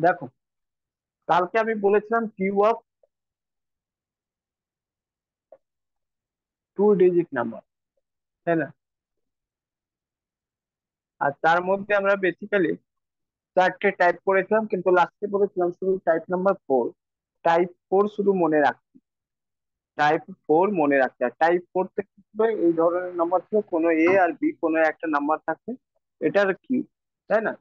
দেখো, কালকে আমি বলেছিলাম কিউ অফ 2 ডিজিট নাম্বার, তাই না? আর তার মধ্যে আমরা বেসিক্যালি 4টে টাইপ করেছিলাম, কিন্তু লাস্টে বলেছিলাম শুধু টাইপ নাম্বার 4। টাইপ 4 শুধু মনে রাখতে, টাইপ 4 মনে রাখতে। আর টাইপ 4 থেকে কি হবে, এই ধরনের নাম্বার ছিল কোনো এ আর বি কোনো একটা নাম্বার থাকবে, এটার কিউব, তাই না?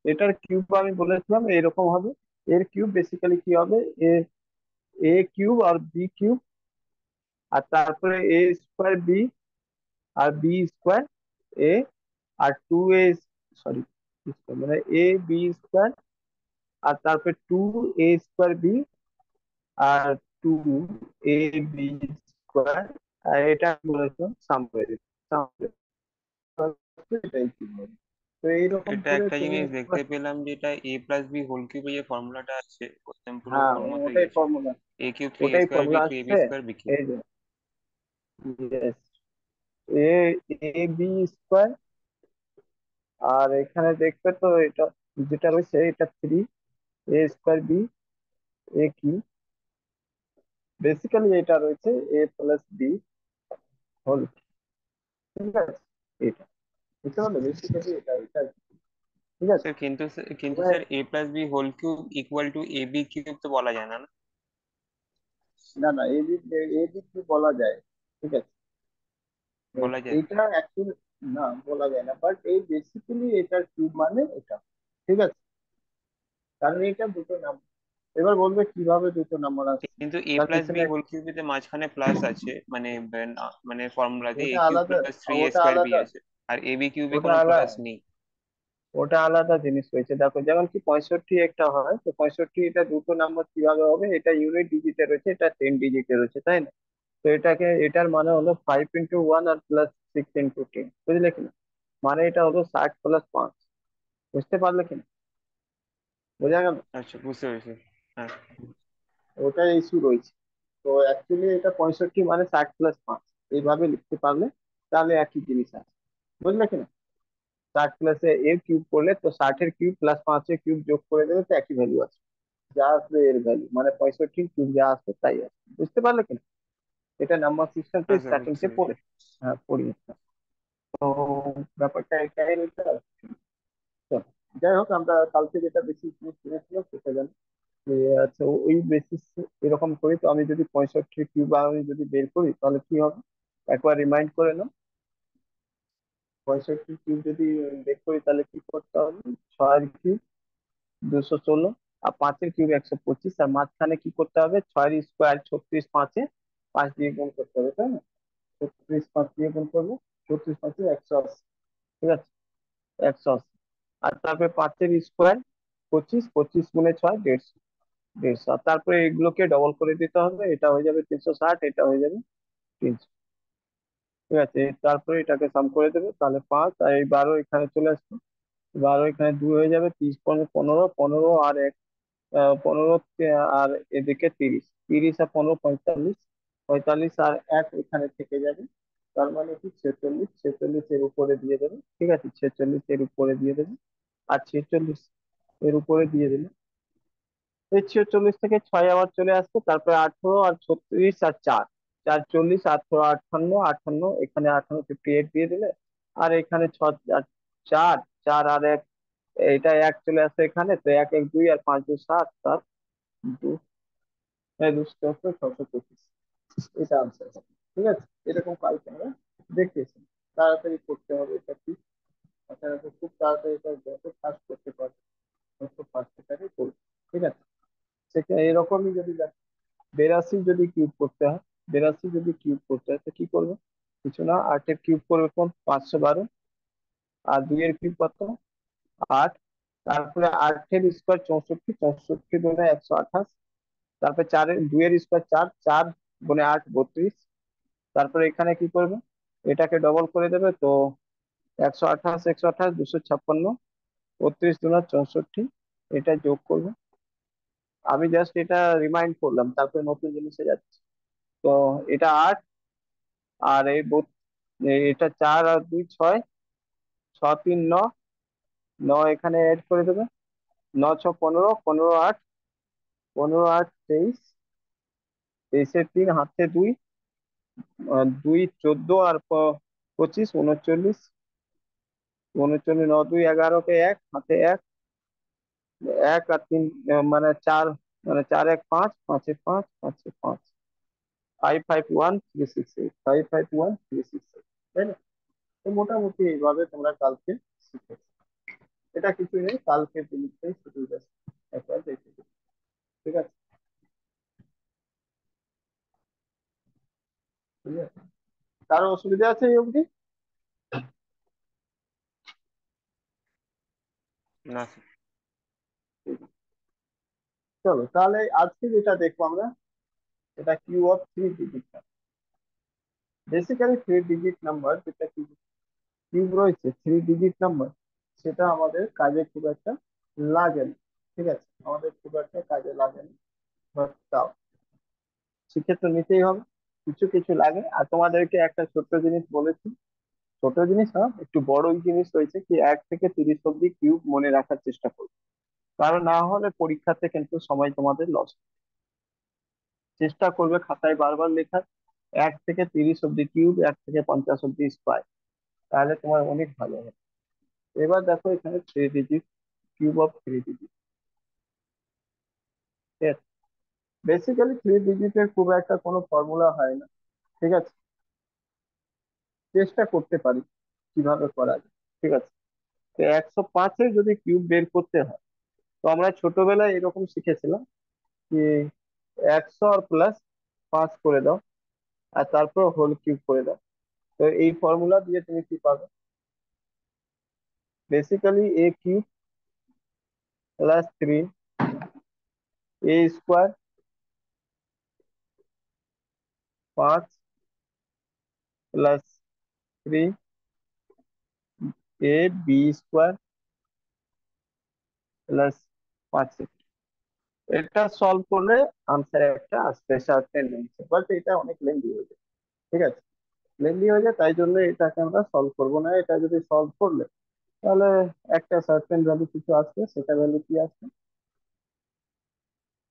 এটার কিউব আমি বলেছিলাম এরকম হবে। এর কিউব বেসিক্যালি কি হবে, এ এ কিউব আর বি কিউব, আর তারপরে এ স্কোয়ার বি আর বি স্কোয়ার এ, আর 2 এ, সরি, মানে এ বি স্কোয়ার, আর তারপরে 2 a স্কোয়ার বি, আর 2 a বি স্কোয়ার, আর এটা বলেছিলাম সাম করে দিতে। sum করে দিতে, এটাই কি বলে। তো এইরকম এটা করে একটা তুমি জিনিস একটা, দেখতে পেলাম, যেটা এ প্লাস বি হোল কিউবের যে ফর্মুলাটা আছে একদম পুরো হ্যাঁ ওর মতোই ওটাই আছে। Formula, A cube three A ওটাই square B formula three A B আসছে। Square B cube. এই যে yes, A A B square, আর এখানে দেখবে তো এটা যেটা রয়েছে এটা 3 a স্কোয়ার বি এ কি, বেসিক্যালি এটা রয়েছে এ প্লাস বি হোল, ঠিক আছে? এটা বুঝতে পারলে, বেসিক্যালি এটা এটা ঠিক আছে। কিন্তু এবার sir A plus B whole cube equal to A B cube তো বলা যায় না, না? না না, এই দিক দিয়ে বলা যায়, ঠিক আছে। বলা যায়? এইটা অ্যাকচুয়ালি না, বলা যায় না, বাট এই বেসিক্যালি এটার কিউব মানে এটা, ঠিক আছে। কারণ এটা দুটো নাম্বার, এবার বলবে কিভাবে দুটো নাম্বার আসছে, কিন্তু এ তার প্লাস পিছনে বি হোল কিউবের মাঝখানে প্লাস আছে, মানে মানে ফর্মুলাতে এ ওটা কিউব আলাদা, প্লাস থ্রি এ ওটা স্কোয়ার বি আলাদা, আছে। আর এ বি কিউবে ওটা কোনো আলাদা, প্লাস নেই। ওটা আলাদা জিনিস রয়েছে। দেখো যেমন কি 65 একটা হয়, তো 65 এটা দুটো নাম্বার কিভাবে হবে, এটা ইউনিট ডিজিটে রয়েছে, এটা 10 ডিজিটে রয়েছে, তাই না? তো এটাকে, এটার মানে হলো 5 × 1 আর +6 × 10, বুঝলে কিনা? মানে এটা হলো 60 + 5, বুঝতে পারলে কিনা? বোঝা গেল? আচ্ছা, বুঝতে পেরেছি। হ্যাঁ। ওটা ইস্যু রয়েছে। তো অ্যাকচুয়ালি এটা 65 মানে 60 + 5, এইভাবে লিখতে পারলে তাহলে একই জিনিস আছে, বুঝলে কিনা? 60 প্লাসে এর কিউব করলে তো 60-এর কিউব প্লাস 5-এর কিউব যোগ করে দেবে, তো একই ভ্যালু আছে, যা আসবে এর ভ্যালু মানে 65 কিউব যা আসবে তাই আসবে, বুঝতে পারলে কিনা? এটা নাম্বার সিস্টেম তো হ্যাঁ স্যার, স্টার্টিং বুঝতে তে পেরেছি। পড়ে, হ্যাঁ পড়িয়েছে। তো ব্যাপারটা এটাই রয়েছে আর কি। চলো, যাই হোক, আমরা কালকে যেটা বেশি জিনিস কিনেছিলাম সেটা জানি যে, আচ্ছা ওই বেসিস এরকম করি, তো আমি যদি 65 কিউব আমি যদি বের করি তাহলে কি হবে, একবার রিমাইন্ড করে নাও। 65 কিউব যদি বের করি তাহলে কি করতে হবে, 6 কিউব 216, আর 5-এর কিউব 125, আর মাঝখানে কি করতে হবে, 6-এর স্কোয়ার 36, 5 দিয়ে গুণ করতে হবে, তাই না? 36 5 দিয়ে গুণ করবো, 36 5 180, ঠিক আছে? 180, আর তারপরে 5-এর স্কোয়ার 25, 25 × 6 150, 150, আর তারপরে এগুলোকে ডবল করে দিতে হবে, এটা হয়ে যাবে 360, এটা হয়ে যাবে 300, ঠিক আছে? তারপরে এটাকে সাম করে দেবে, তাহলে 5 আর এই 12 এখানে চলে আসবে, 12 এখানে 2 হয়ে যাবে, 30 15, 15 আর 1, 15, আর এদিকে 30, 30 আর 15 45, 45 আর 1 এখানে থেকে যাবে, তার মানে কি 46, 46 এর উপরে দিয়ে দেবে, ঠিক আছে? 46 এর উপরে দিয়ে দেবে, আর 46 এর উপরে দিয়ে দিলে এই 46 থেকে 6 আবার চলে আসবে, তারপরে 18 আর 36 আর 4, 4 40, 18 58, 58 এখানে 58 58 দিয়ে দিলে, আর এখানে 6 আর 4, 4 আর 1, এটা 1 চলে আসে এখানে, তো 1 1 2 আর 5 2 7, 7 2, 625, এটা আনসার, ঠিক আছে? এরকম কালকে আমরা দেখতেছি, তাড়াতাড়ি করতে হবে এটা কি, আপনারা তো খুব তাড়াতাড়ি এটা যত ফাস্ট করতে পারবে তত ফাস্ট এটাকে করবে, ঠিক আছে? সেটা এরকমই যদি দেখ, 82 যদি কিউব করতে হয়, 82 যদি কিউব করতে হয় তো কি করবে, কিছু না, 8-এর কিউব করবে কোন 512, আর 2-এর কিউব কত, 8, তারপরে 8-এর স্কোয়ার 64, 64 গুণে 128, তারপরে 2-এর স্কোয়ার 4, 4 গুণে 8 32, তারপরে এখানে কি করবে, এটাকে ডবল করে দেবে, তো 128, 128 256, 32 × 64, এটা যোগ করবে। আমি জাস্ট এটা রিমাইন্ড করলাম, তারপরে নতুন জিনিসে যাচ্ছে। তো এটা 8, আর এটা 4 আর 2 6, 6 3 9, 9 এখানে অ্যাড করে দেবে, ন ছ 15, 15 8, 15 8 23, 23 এর 3, হাতে 2, 2 14 আর 25 39, 39 9 2 11 কে 1, হাতে 1, 1 আর 3 মানে 4, মানে 4 1 5, 5 এ 5, 5 এ 5, 551 368, 551 368, তাই না? তো মোটামুটি এইভাবে তোমরা কালকে শিখেছো। এটা কিছুই নেই, কালকে জিনিসটাই শুধু just একবার দেখে দিও। ঠিক আছে, ঠিক আছে। কারো অসুবিধা আছে এই অবধি? না স্যার। চলো তাহলে আজকে যেটা দেখবো আমরা, এটা cube of 3 digit. Basically 3 digit number, যেটা কিউব রয়েছে 3 ডিজিট নাম্বার, সেটা আমাদের কাজে খুব একটা লাগে না। ঠিক আছে, আমাদের খুব একটা কাজে লাগে না, but তাও শিখে তো নিতেই হবে। কিছু কিছু লাগে। আর তোমাদেরকে একটা ছোট্ট জিনিস বলেছি, ছোট জিনিস না, একটু বড়ই জিনিস রয়েছে, কি 1 থেকে 30 অব্দি কিউব মনে রাখার চেষ্টা করবে, কারণ না হলে পরীক্ষাতে কিন্তু সময় তোমাদের লস। চেষ্টা করবে খাতায় বারবার লেখার, 1 থেকে 30 অব্দি কিউব, 1 থেকে 50 অব্দি স্কোয়ার, তাহলে তোমার অনেক ভালো হবে। এবার দেখো এখানে 3 digit, cube of 3 digit. Basically 3 ডিজিটের খুব একটা কোনো ফর্মুলা হয় না। ঠিক আছে, চেষ্টা করতে পারি কিভাবে করা যায়। ঠিক আছে, তো 105-এর যদি কিউব বের করতে হয়, তো আমরা ছোটবেলায় এরকম শিখেছিলাম কি 100 আর প্লাস 5 করে দাও, আর তারপর হোল কিউব করে দাও। তো এই ফর্মুলা দিয়ে তুমি কি পাবে? Basically A cube plus 3 a square, 5 plus 3 a B square plus 5। এটা সলভ করলে আনসার একটা আসবে 7 10 বাট এটা অনেক লেন্দি হয়ে যায়। ঠিক আছে, লেন্দি হয়ে যায়, তাই জন্য এটাকে আমরা সলভ করবো না। এটা যদি সলভ করলে তাহলে একটা সার্টেন ভ্যালু কিছু আসবে, সেটা ভ্যালু কি আসবে?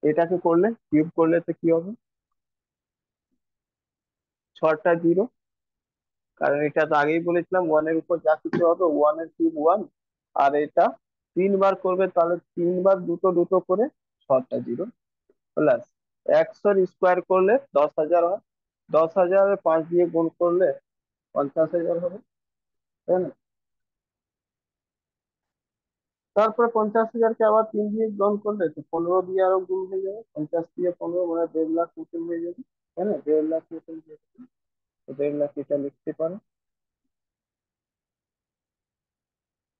এটাকে করলে, কিউব করলে তো কি হবে? 6টা 0, কারণ এটা তো আগেই বলেছিলাম ওয়ানের উপর যা কিছু হবে, ওয়ানের কিউব 1। আর এটা 3 বার করবে, তাহলে 3 বার দুটো দুটো করে 6টা 0, প্লাস 100 স্কোয়ার করলে 10,000 হয়, 10,000 5 দিয়ে গুণ করলে 50,000 হবে, তাই না? তারপরে 50,000-কে আবার 3 দিয়ে গুণ করলে তো 15 দিয়ে আরো গুণ হয়ে যাবে, 50 দিয়ে 15 মানে 1.5 লাখ মতন হয়ে যাবে, তাই না? 1.5 লাখ মতন হয়ে যাবে। তো 1.5 লাখ এটা লিখতে পারো,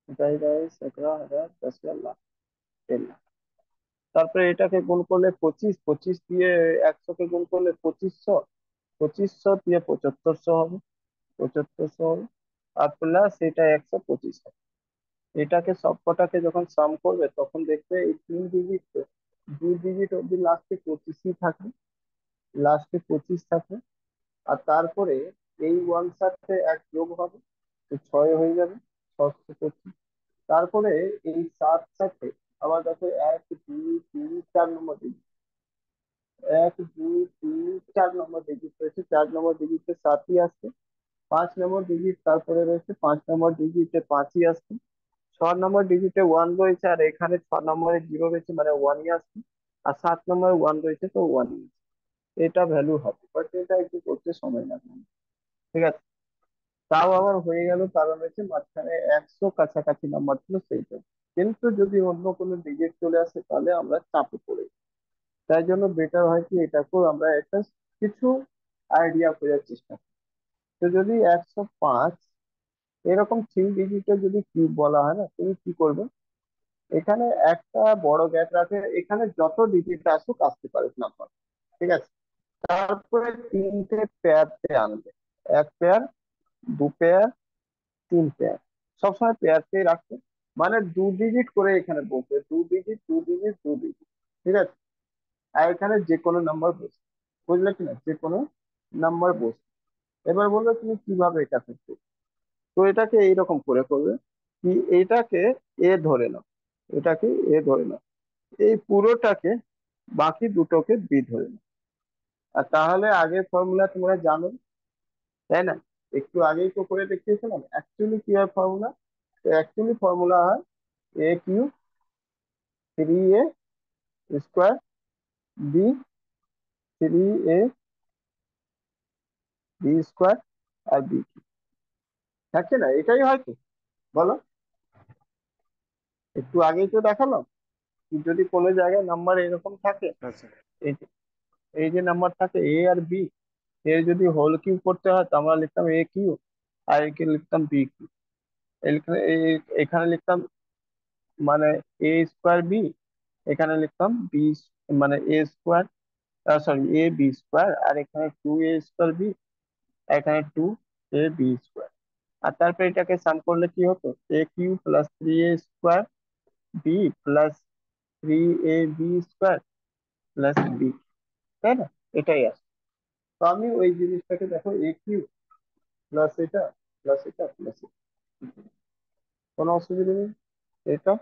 এটাই গাইস 11,000, 10,000, লাখ, 1.5 লাখ। তারপরে এটাকে গুণ করলে 25, 25 দিয়ে 100-কে গুণ করলে 2500, 2500 দিয়ে 7500 হবে, 7500 হবে। আর প্লাস এটা 125 হবে। এটাকে সবকটাকে যখন সাম করবে তখন দেখবে এই 3 ডিজিট, 2 ডিজিট অব্দি লাস্টে 25ই থাকে, লাস্টে 25 থাকে। আর তারপরে এই ওয়ান সাথে 1 যোগ হবে, তো 6 হয়ে যাবে, 625। তারপরে এই 7 সাথে আবার দেখো 1 2 3 4 নম্বর ডিজিট, 1 2 3 4 নম্বর ডিজিট রয়েছে, 4 নম্বর ডিজিটে 7ই আসছে। 5 নম্বর ডিজিট তারপরে রয়েছে, 5 নম্বর ডিজিটে 5ই আসছে। 6 নম্বর ডিজিটে 1 রয়েছে, আর এখানে 6 নম্বরে 0 রয়েছে, মানে 1ই আসছে। আর 7 নম্বরে 1 রয়েছে, তো 1ই। এটা ভ্যালু হবে, বাট এটা একটু করতে সময় লাগবে। ঠিক আছে, তাও আবার হয়ে গেল, কারণ হচ্ছে মাঝখানে 100 কাছাকাছি নাম্বার ছিল সেইটা। কিন্তু যদি অন্য কোনো ডিজিট চলে আসে তাহলে আমরা চাপে পড়ে যাই। তাই জন্য বেটার হয় কি এটাকেও আমরা একটা কিছু আইডিয়া খোঁজার চেষ্টা করি। তো যদি 105 এরকম 3 ডিজিটে যদি কিউব বলা হয় না, তুমি কি করবে? এখানে একটা বড় গ্যাপ রাখে, এখানে যত ডিজিট আসুক আসতে পারে নাম্বার। ঠিক আছে, তারপরে 3টে পেয়ারতে আনবে, 1 পেয়ার, 2 পেয়ার, 3 পেয়ার, সবসময় পেয়ারতেই রাখবে। মানে 2 ডিজিট করে এখানে বসবে, 2 ডিজিট 2 ডিজিট 2 ডিজিট। ঠিক আছে, আর এখানে যে কোনো নাম্বার বসবে, বুঝলে কিনা, যে কোনো নাম্বার বসবে। এবার বলবে তুমি কিভাবে এটা করবে। তো এটাকে এইরকম করে করবে কি, এইটাকে এ ধরে নাও, এটাকে এ ধরে নাও, এই পুরোটাকে বাকি দুটোকে বি ধরে নাও। আর তাহলে আগের ফর্মুলা তোমরা জানো, তাই না? একটু আগেই তো করে দেখিয়েছিলাম। অ্যাকচুয়ালি কি হয় ফর্মুলা? তো অ্যাকচুয়ালি ফর্মুলা হয় a cube 3a square b 3a b square আর বি কিউ, থাকছে না? এটাই হয়তো, বলো। একটু আগেই তো দেখালাম। যদি কোনো জায়গায় নাম্বার এরকম থাকে, আচ্ছা। এই যে এই যে নাম্বার থাকে এ আর বি, এর যদি হোল কিউ করতে হয় তো আমরা লিখতাম এ কিউ, আর একে লিখতাম বি কিউ। এখানে লিখতাম মানে এ স্কোয়ার বি, এখানে লিখতাম বি, মানে এ square, sorry A B square, আর এখানে 2a স্কোয়ার বি, এখানে 2a বি স্কোয়ার। আর তারপর এটাকে সাম করলে কি হতো? A cube plus 3a square b plus 3a b square plus b, তাই না? এটাই আছে। তো আমি ওই জিনিসটাকে দেখো এ কিউ প্লাস এটা প্লাস এটা প্লাস এটা, কোনো অসুবিধা নেই। এটা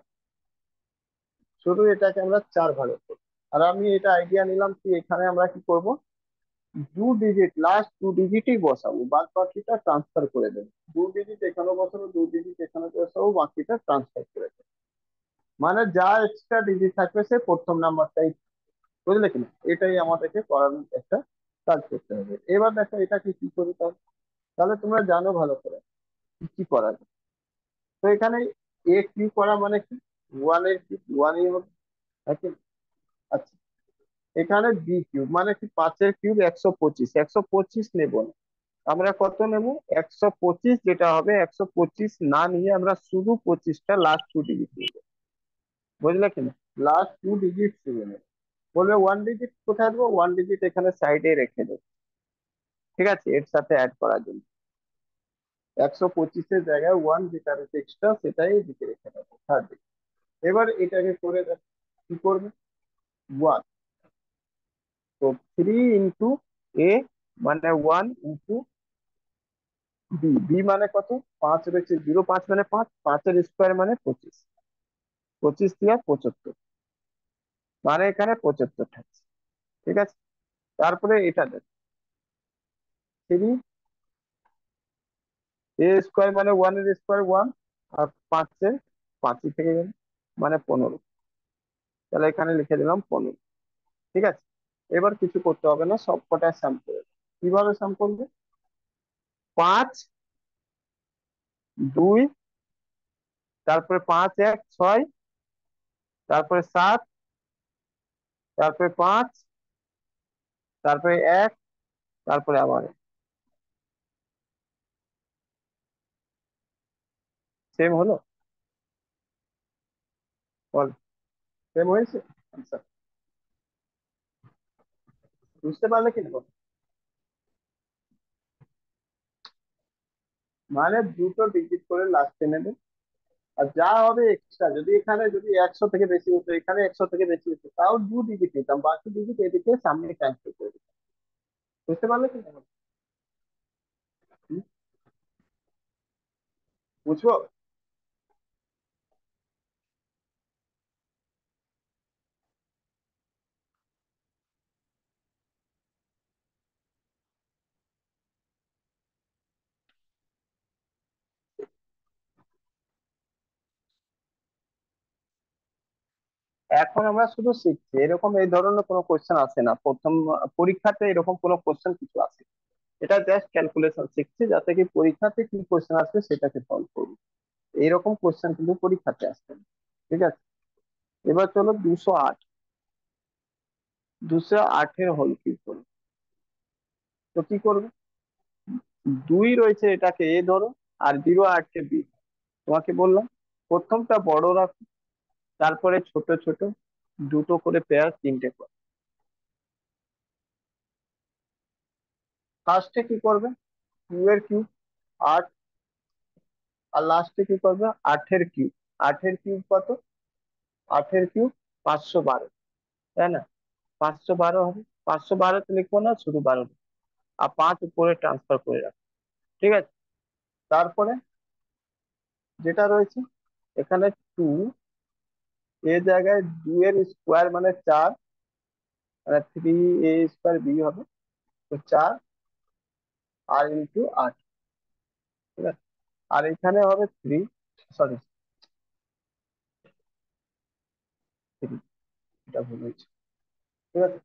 শুধু এটাকে আমরা 4 ভাগে করবো। আর আমি এটা আইডিয়া নিলাম কি এখানে আমরা কি করব, 2 ডিজিট, লাস্ট 2 ডিজিটই বসাবো, বাদ বাকিটা ট্রান্সফার করে দেবো। 2 ডিজিট এখানে বসাবো, 2 ডিজিট এখানে বসাবো, বাকিটা ট্রান্সফার করে দেবো। মানে যা এক্সট্রা ডিজিট থাকবে সে প্রথম নাম্বারটাই, বুঝলে কিনা? এটাই আমাদেরকে করার একটা কাজ করতে হবে। এবার দেখো এটাকে কি করি তাহলে। তাহলে তোমরা জানো ভালো করে কি কি করা যায়। তো এখানে এ কিউ করা মানে কি, ওয়ানের কিউব ওয়ানই হবে, নাকি? আচ্ছা, এখানে বি কিউব মানে কি, 5-এর কিউব 125, 125 নেব না, আমরা কত নেব? 125, যেটা হবে 125 না নিয়ে আমরা শুধু 25টা লাস্ট 2 ডিজিট নেব, বুঝলে কিনা? লাস্ট 2 ডিজিট শুধু নেব। বলবে 1 ডিজিট কোথায় দেবো? 1 ডিজিট এখানে সাইডে রেখে দেবো, ঠিক আছে, এর সাথে অ্যাড করার জন্য। 125-এর জায়গায় ওয়ান যেটা রয়েছে এক্সট্রা সেটাই দিকে রেখে দেবো থার্ড ডিজিট। এবার এটাকে করে দেখো কি করবে। ওয়ান, তো 3 ইন্টু এ মানে 1 ইন্টু বি, বি মানে কত? 5 রয়েছে, 0 5 মানে 5, 5-এর স্কোয়ার মানে 25, 25 দিয়ে 75, মানে এখানে 75 থাকছে, ঠিক আছে। তারপরে এটা দেখ, 3a স্কোয়ার মানে 1-এর স্কোয়ার 1, আর 5 থেকে গেল মানে 15, তাহলে এখানে লিখে দিলাম 15, ঠিক আছে। এবার কিছু করতে হবে না, সব কটা সাম করে দাও। কিভাবে সাম করবে? 5 2, তারপরে 5 1 6, তারপরে 7, তারপরে 5, তারপরে 1, তারপরে আবার সেম হলো, বল, সেম হয়েছে? আচ্ছা, বুঝতে পারলে কি না? মানে দুটো ডিজিট করে লাস্টে নেবে, আর যা হবে এক্সট্রা, যদি এখানে যদি 100 থেকে বেশি হতো, এখানে 100 থেকে বেশি হতো, তাও 2 ডিজিট নিতাম, বাকি ডিজিট এদিকে সামনে ট্রান্সফার করে দিতাম। বুঝতে পারলে কি না? হুম? বুঝবো? এখন আমরা শুধু শিখছি, এরকম এই ধরনের কোনো কোশ্চেন আসে না প্রথম পরীক্ষাতে, এরকম কোনো কোশ্চেন কিছু আসে না। এটা জাস্ট ক্যালকুলেশন শিখছি, যাতে কি পরীক্ষাতে কি কোশ্চেন আসবে সেটাকে সলভ করবো। এইরকম কোশ্চেন কিন্তু পরীক্ষাতে আসবে না, ঠিক আছে। এবার চলো 208, 208-এর হোল কিউব করো। তো কি করবে? 2 রয়েছে, এটাকে এ ধরো, আর 0 8-কে বি। তোমাকে বললাম প্রথমটা বড় রাখো, তারপরে ছোট ছোট দুটো করে পেয়ার, তিনটে করে। ফার্স্টে কি করবে? 2-এর কিউব 8, আর লাস্টে কি করবে? 8-এর কিউব। 8-এর কিউব কত? 8-এর কিউব 512, তাই না? 512 হবে, 512-তে লিখবো না, শুধু 12, আর 5 উপরে ট্রান্সফার করে রাখো, ঠিক আছে। তারপরে যেটা রয়েছে এখানে 2 এ জায়গায় 2 এর স্কোয়ার মানে 4, মানে 3a² বি হবে। তো 4 আর ইন্টু 8, ঠিক আছে। আর এখানে হবে 3, সরি 3, এটা ভুল হয়েছে। ঠিক আছে,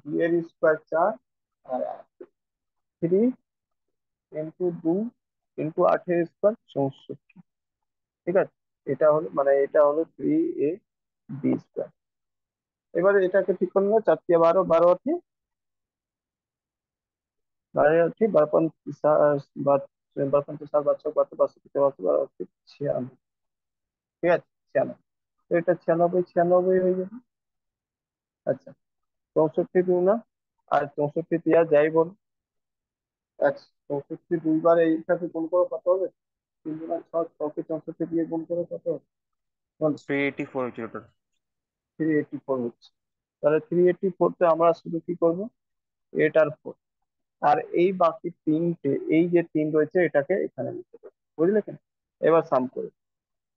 2 এর স্কোয়ার 4, আর 3 ইন্টু 2 ইন্টু 8 এর স্কোয়ার 64। ঠিক আছে, এটা হলো মানে এটা হলো 3ab²। এবারে এটাকে ঠিক করে নেবো, 4 × 12, 12 আছে, 12 আছে, 12×5 = 7, 12×5 = 12, 12×6 = 12, 96। ঠিক আছে, 96। তো এটা 96, 96 হয়ে যাবে। আচ্ছা, 64 2 না, আর 64 দিয়া যাই বল, 64 দুইবার এইটাকে গুণ করে কত হবে? 3 × 6, 6 কে 64 দিয়ে গুণ করে কত হবে? বল। 384 হয়েছিল total। 384 হচ্ছে। তাহলে 384 তে আমরা শুধু কি করবো? 8 আর 4, আর এই বাকি তিনটে, এই যে 3 রয়েছে এটাকে এখানে লিখতে পারবো, বুঝলে কেন? এবার সাম করে,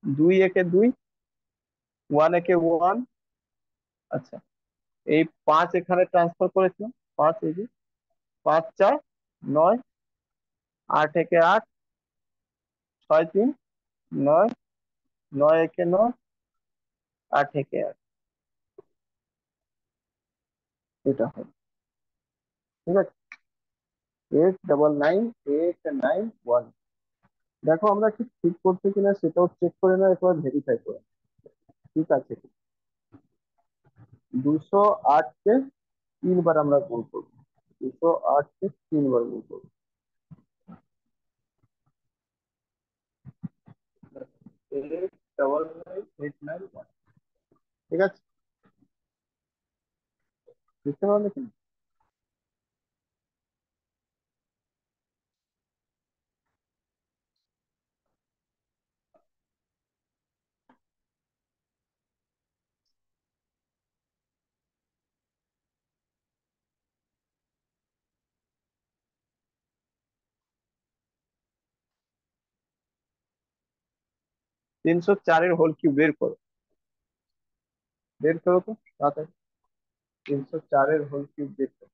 2 একে 2, 1 একে 1। আচ্ছা, এই 5 এখানে ট্রান্সফার করেছিলাম, 5 এই যে, 5 × 4 = 9, 8 একে 8, 6 × 3 = 9, 9 একে 9, 8 একে 8, এটা হবে। ঠিক আছে, 899 891। দেখো আমরা কি ঠিক করছি কিনা সেটাও চেক করে না, একবার ভেরিফাই করে। ঠিক আছে, 208 কে 3 বার আমরা গুণ করবো, 208 কে 3 বার গুণ করবো। 899 891। ঠিক আছে, বুঝতে পারলে কি? 304-এর হোল কিউব বের করো, বের করো তো তাড়াতাড়ি। 304-এর হোল কিউব বের করো।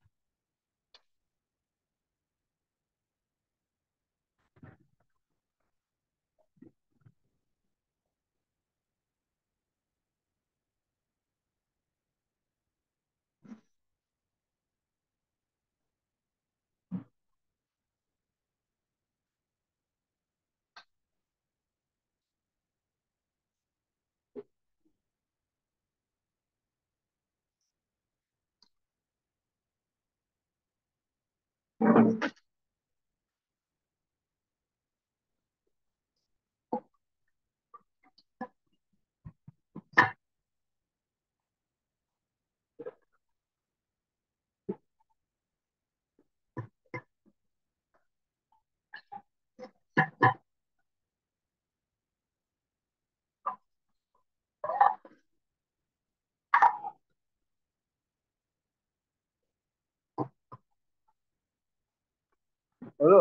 হলো?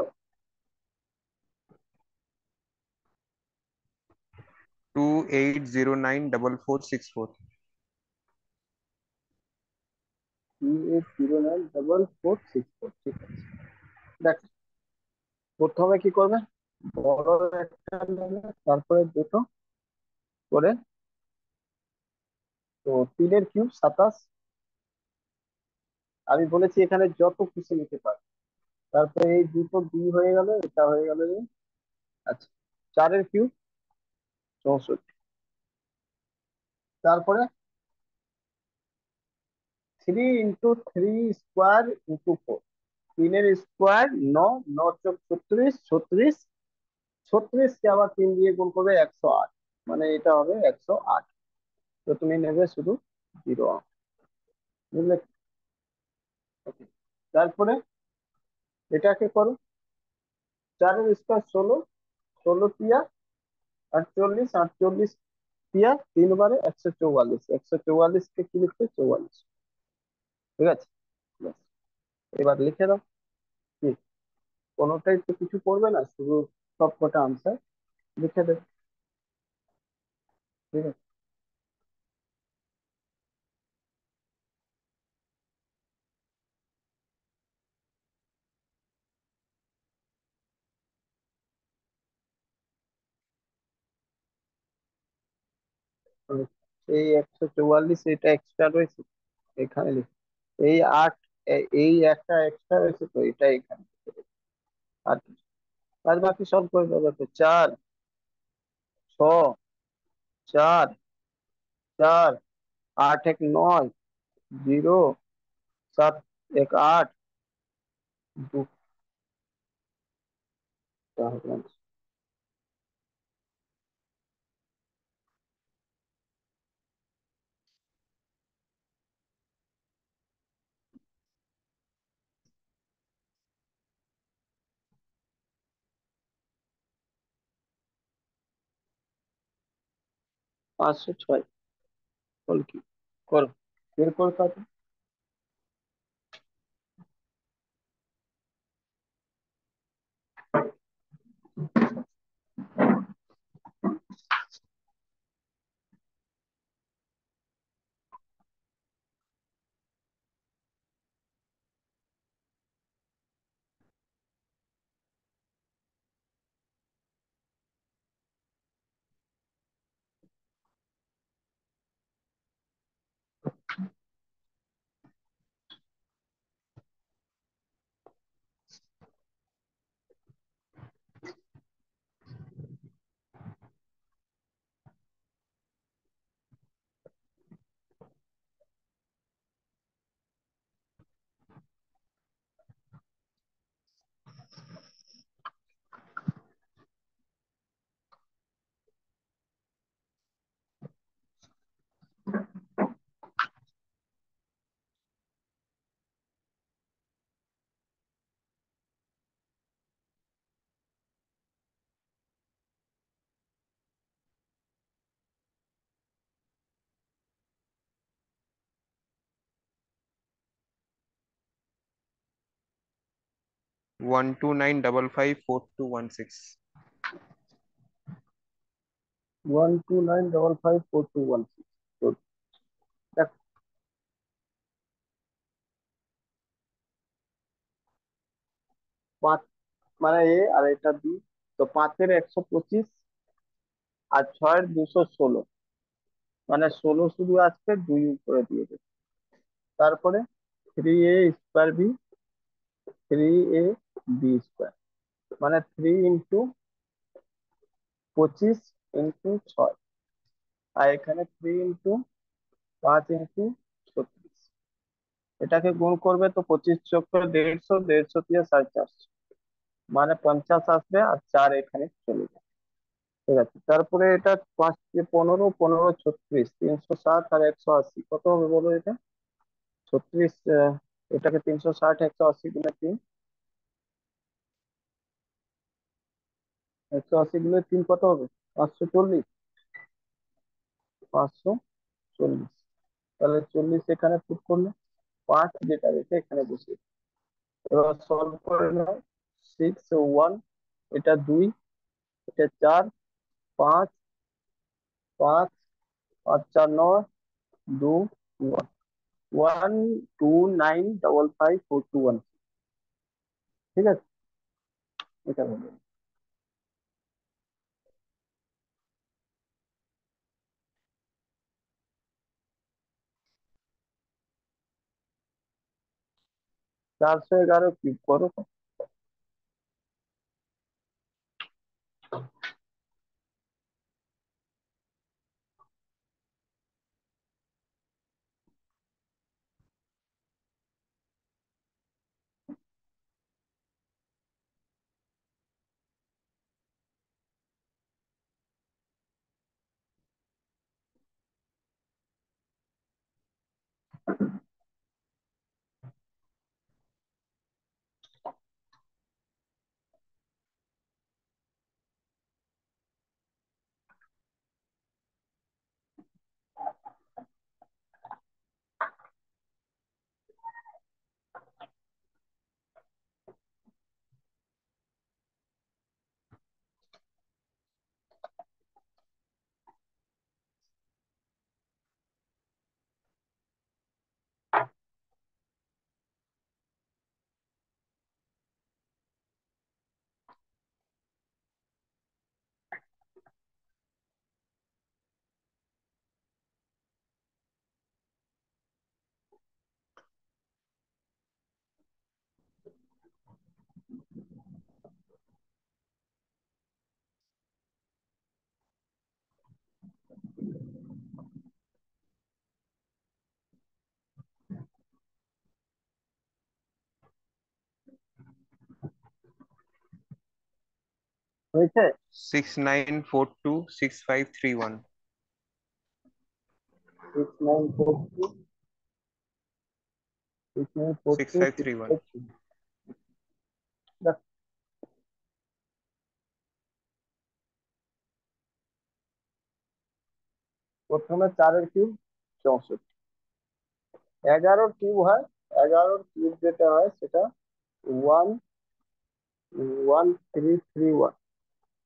28094464। 28094464, ঠিক আছে। দেখ, প্রথমে কি করবে? বড় একটা নেবে, তারপরে দুটো করে। তো 3 এর কিউব 27, আমি বলেছি এখানে যত খুশি নিতে পারে। তারপরে এই দুটো বি হয়ে গেল, এটা হয়ে গেল এ। আচ্ছা, 4-এর কিউব 64। তারপরে 3 × 3 স্কোয়ার ইন্টু 4, 3 এর স্কোয়ার 9, 9 × 4 = 36, 36 কে আবার 3 দিয়ে গুণ করবে 108, মানে এটা হবে 108। তো তুমি নেবে শুধু 0, বুঝলে? Okay. তারপরে এটাকে করো, 4 এর স্কোয়ার 16, 16 × 48, 48 × 3 = 144, 144 কে কি লিখবে? 44। ঠিক আছে, ব্যাস। এবার লিখে দাও। কি, কোনোটাই তো কিছু করবে না, শুধু সব কটা আনসার লিখে দেবে। ঠিক আছে। এই 144 এটা এক্সট্রা রয়েছে এখানে লিখি। এই 8, এই একটা এক্সট্রা রয়েছে তো এটা এখানে। আর কি? আর বাকি সব করে দেবো তো 4, 6, 4, 4, 8 এক 9, 0, 7 এক 8, 2, 506 বল কি করো, বের করো তাড়াতাড়ি। 129554216। 129554216। দেখ, 5 মানে এ আর এটা বি, তো 5-এর 125 আর 6-এর 216, মানে 16 শুধু আসছে, 2 উপরে দিয়ে দেবে। তারপরে 3a² বি, 3ab², মানে 3 × 25 × 6, আর এখানে 3 × 5 × 36। এটাকে গুণ করবে তো 25 × 150, 150 দিয়ে 450, মানে 50 আসবে, আর 4 এখানে চলে যাবে। ঠিক আছে, তারপরে এটা 5 × 15, 15 × 36, 360 আর 180 কত হবে বলো এটা? 36, এটাকে 360 180 গুণে 3, 180 গুণে 3 কত হবে? 540, 540। তাহলে 40 এখানে পুট করলে 5 যেটা রয়েছে এখানে বসিয়ে দিই। এবার সলভ করে নাও। 6, 1, এটা 2, এটা 4, 5, 5, 5, 4, 9, 2, 1, 129554216। ঠিক আছে, এটা হলো। 411 কিউব করো তো। হয়েছে? 69426531। 6942 সিক্স 6942 ফাইভ থ্রি ওয়ান 653। দেখ, প্রথমে 4 এর কিউব 64, 11-র কিউব হয়, 11-র কিউব যেটা হয় সেটা 11331।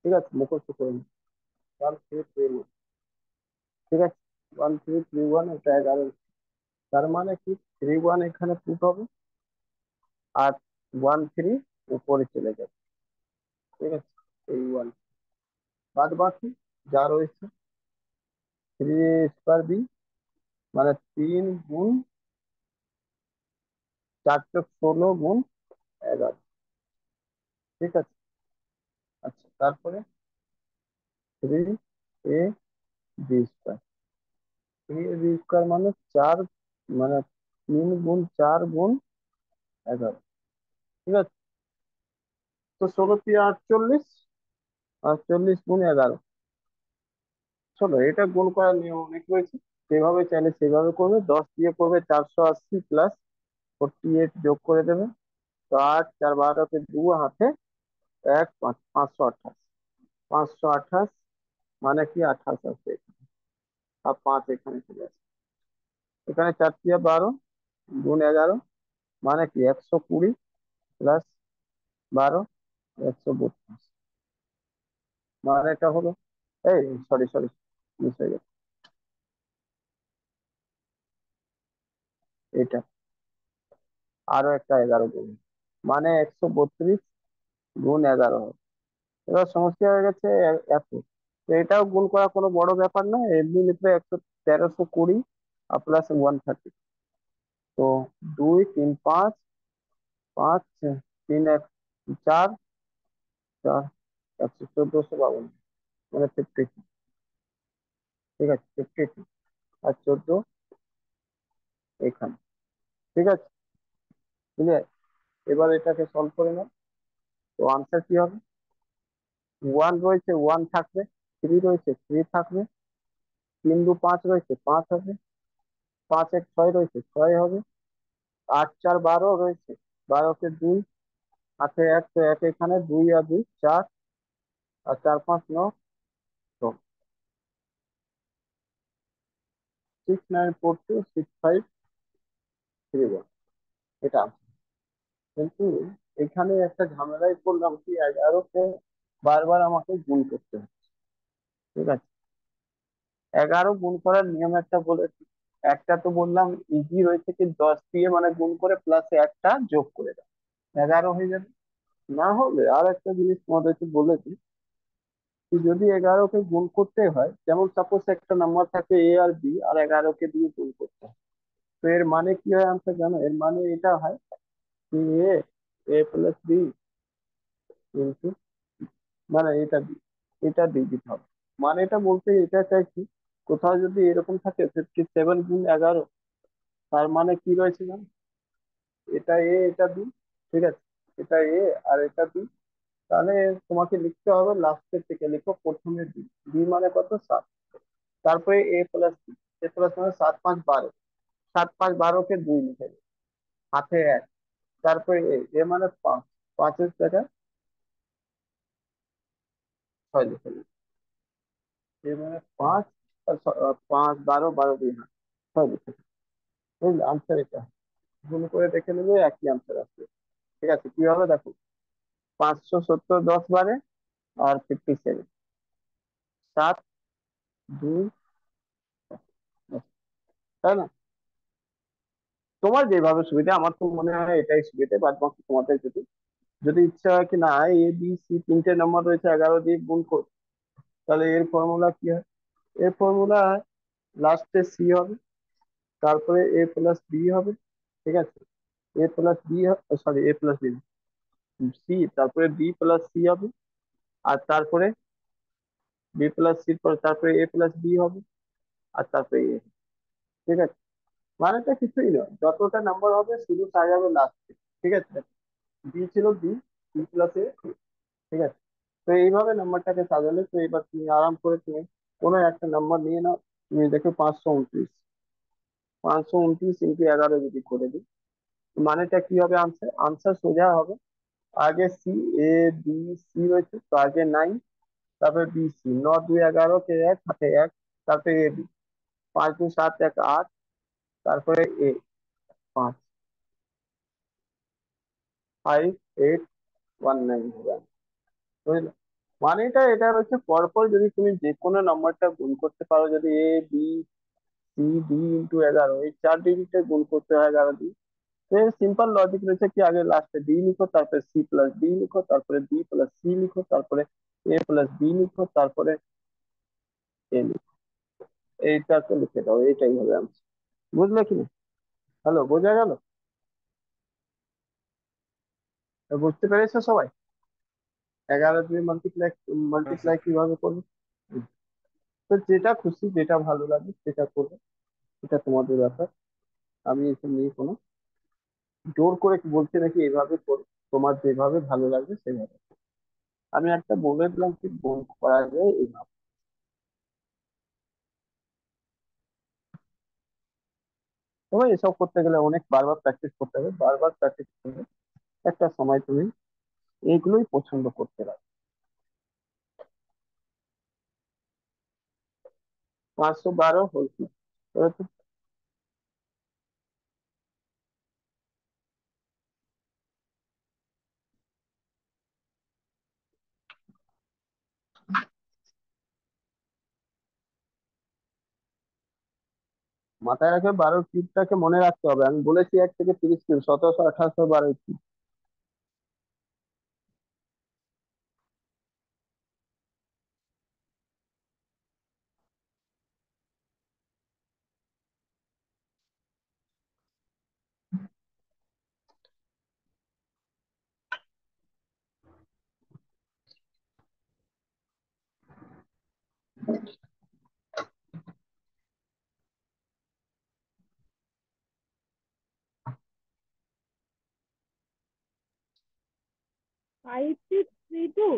ঠিক আছে, মুখস্থ করে নি। 1331, ঠিক আছে। 1331, এটা 11। তার মানে কি, 31 এখানে পুট হবে, আর 13 উপরে চলে যাবে। ঠিক আছে, এই 1, বাদ বাকি যা রয়েছে 3 স্কোয়ার বি, মানে 3 গুণ 4 × 16 গুণ 11। ঠিক আছে। আচ্ছা, তারপরে 3 a b square. 3 a b square মানে 4, মানে 3 গুণ 4 গুণ 11। ঠিক আছে, তো 16 × 3 = 48, 48 গুণ 11। চলো, এটা গুণ করার নিয়ম অনেক রয়েছে, যেভাবে চাইলে সেভাবে করবে। 10 দিয়ে করবে 480, প্লাস 48 যোগ করে দেবে। তো 8 4 12 কে 2 হাতে 1 5, 528। 528 মানে কি 28 আছে, আর 5 এখানে চলে আসে। এখানে 4 × 12 গুণ 11, মানে কি 120, প্লাস 12 132, মানে এটা হলো, এই সরি সরি, মিস হয়ে গেছে, এটা আরো একটা 11 গুণ, মানে 132 গুণ 11 হবে। এবার সমস্যা হয়ে গেছে এত। তো এটাও গুণ করা কোনো বড় ব্যাপার না, এমনি লিখবে 1320 আর প্লাস 130। তো 2 3 5, 5 3 1 4, 4 1452, মানে 52। ঠিক আছে, 52 আর 14 এখানে। ঠিক আছে, ক্লিয়ার? এবার এটাকে সলভ করে নাও। তো আনসার কি হবে? 1 রয়েছে, 1 থাকবে। 3 রয়েছে, 3 থাকবে। 3 2 5 রয়েছে, 5 হবে। 5 1 6 রয়েছে, 6 হবে। 8 4 12 রয়েছে, 12 কে 2 হাতে 1, তো 1 এখানে, 2 আর 2 4, আর 4 5 9, তো 69426531, এটা answer। কিন্তু এখানে একটা ঝামেলায় পড়লাম, কি 11-কে বারবার আমাকে গুণ করতে হবে। ঠিক আছে, 11 গুণ করার নিয়ম একটা বলেছি। একটা তো বললাম ইজি রয়েছে, কি 10 দিয়ে মানে গুণ করে প্লাস একটা যোগ করে দাও, 11 হয়ে যাবে। না হলে আর একটা জিনিস তোমাদেরকে বলেছি, কি যদি 11-কে গুণ করতে হয়, যেমন সাপোজ একটা নাম্বার থাকে এ আর বি, আর 11-কে দিয়ে গুণ করতে হয়, তো এর মানে কি হয় আনসার জানো? এর মানে এটা হয় কি এ, এ প্লাস বি ইন্টু, মানে এটা বি, এটা ডিজিট হবে। মানে এটা বলতে এটা চাইছি, কোথাও যদি এরকম থাকে 57 গুণ 11, তার মানে কি রয়েছে জানো? এটা এ, এটা বি। ঠিক আছে, এটা এ আর এটা বি। তাহলে তোমাকে লিখতে হবে, লাস্টের থেকে লিখো প্রথমে বি। বি মানে কত? 7। তারপরে এ প্লাস বি, এ প্লাস মানে 7 5 12, 7 5 12-কে 2 লিখে দিই, হাতে 1। তারপরে এ, এ মানে 5, 5-এর জায়গায় 6 লিখে দিই। এ মানে 5, 5 12 12 2 হাতে 6 লিখে দিই। বুঝলে, আনসার এটা। গুণ করে দেখে নেবে, একই আনসার আসবে। ঠিক আছে, কি হবে দেখো, 570 10 বারে আর 57, 7 2, তাই না? তোমার যেভাবে সুবিধা, আমার তো মনে হয় এটাই সুবিধা। বাদ বাকি তোমাদের যদি যদি ইচ্ছা হয় কি না, এ বি সি 3টে নাম্বার রয়েছে, 11 দিয়ে গুণ কর, তাহলে এর ফর্মুলা কি হয়? এর ফর্মুলা লাস্টে সি হবে, তারপরে এ প্লাস বি হবে। ঠিক আছে, এ প্লাস বি, সরি এ প্লাস বি, সি, তারপরে বি প্লাস সি হবে, আর তারপরে বি প্লাস সির পরে তারপরে এ প্লাস বি হবে, আর তারপরে এ। ঠিক আছে, মানেটা কিছুই নয়, যতটা নাম্বার হবে শুধু সাজাবে লাস্টে। ঠিক আছে, বি ছিল বি, বি প্লাস এ। ঠিক আছে, তো এইভাবে নাম্বারটাকে সাজালে তো এবার তুমি আরাম করে তুমি কোনো একটা নাম্বার নিয়ে নাও। তুমি দেখো 529, 529 × 11 যদি করে দিই, মানেটা কি হবে? আনসার আনসার সোজা হবে। আগে সি, এ বি সি রয়েছে তো আগে 9, তারপরে বি সি, 9 2 11 কে 1 হাতে 1, তারপরে এ বি, 5 2 7 1 8, তারপরে এ 5 5 8 1 9 হবে। বুঝলে? মানেটা এটা হচ্ছে পরপর যদি তুমি যে কোনো নাম্বারটা গুণ করতে পারো, যদি A B C D into 11, এই 4 ডিজিটে গুণ করতে হয় 11 দিয়ে। সিম্পল লজিক রয়েছে কি, আগে লাস্টে ডি লিখো, তারপরে সি প্লাস ডি লিখো, তারপরে বি প্লাস সি লিখো, তারপরে এ প্লাস বি লিখো, তারপরে এ লিখো। এইটাকে লিখে দাও, এইটাই হবে আনসার। বুঝলে কি না? হ্যালো, বোঝা গেল? বুঝতে পেরেছো সবাই? 11 দিয়ে মাল্টিপ্লাই, হ্যাঁ স্যার। মাল্টিপ্লাই কিভাবে করবে? হুম। তো যেটা খুশি, যেটা ভালো লাগে সেটা করবে, এটা তোমাদের ব্যাপার। আমি এসব নিয়ে কোনো জোর করে বলছি নাকি এইভাবে করো, তোমার যেভাবে ভালো লাগবে সেভাবে। আমি একটা বলে দিলাম কি গুণ করা যায় এইভাবে। তবে এসব করতে গেলে অনেক বারবার প্র্যাকটিস করতে হবে, বারবার প্র্যাকটিস করলে একটা সময় তুমি এইগুলোই পছন্দ করতে পারবে। 512 হয়েছে। এবার তো মাথায় রাখবে, 12 কিউবটাকে মনে রাখতে হবে। আমি বলেছি 1 থেকে 30 কিউব, 1728 12 কিউব। 5632।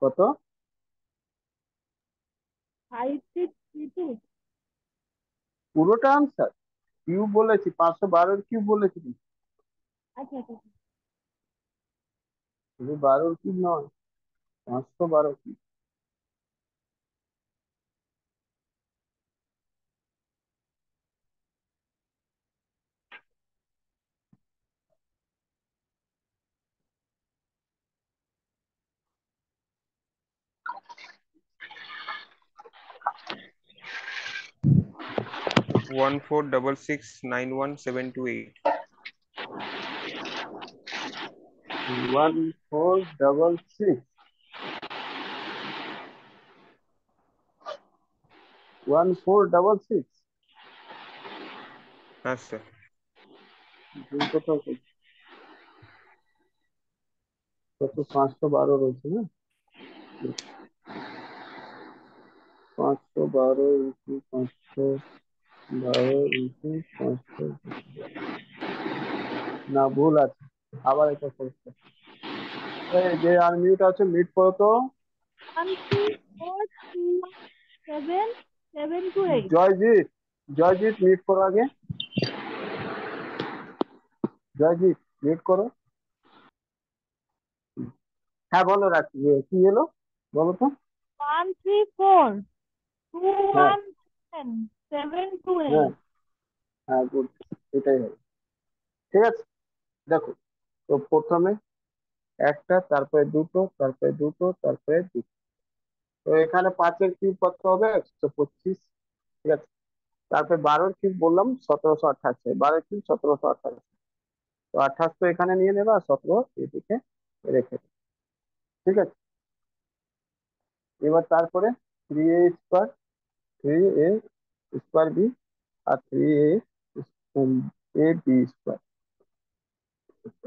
কত? 5632। পুরোটা আনসার? কিউব বলেছি, 512 কিউব বলেছি কিন্তু। আচ্ছা আচ্ছা আচ্ছা। শুধু 12 কিউব নয়, 512 কিউব। 14669178। 1466, 1466। হ্যাঁ স্যার। ভুল কোথাও করছি? কত? 512 রয়েছে না? 512 × 512 × 500। না, ভুল আছে। আবার এটা করতে, এই যে আনমিউট আছে, মিউট করো তো। 134217728। জয়জিৎ, জয়জিৎ মিউট করো আগে। জয়জিৎ মিউট করো। হ্যাঁ বলো, রাখি কি এলো? বলো তো। 134217728। হ্যাঁ, হ্যাঁ, হ্যাঁ, গুড। এটাই হবে। ঠিক আছে, দেখো। তো প্রথমে একটা, তারপরে দুটো, তারপরে দুটো, তারপরে দুটো। তো এখানে 5-এর কিউব কত হবে? 125। ঠিক আছে। তারপরে 12-এর কিউব বললাম 1728, 12-এর কিউব 1728। তো 28 তো এখানে নিয়ে নেবে, আর 17 এদিকে রেখে দেবে। ঠিক আছে। এবার তারপরে 3a², 3a² বি, আর 3a বি²।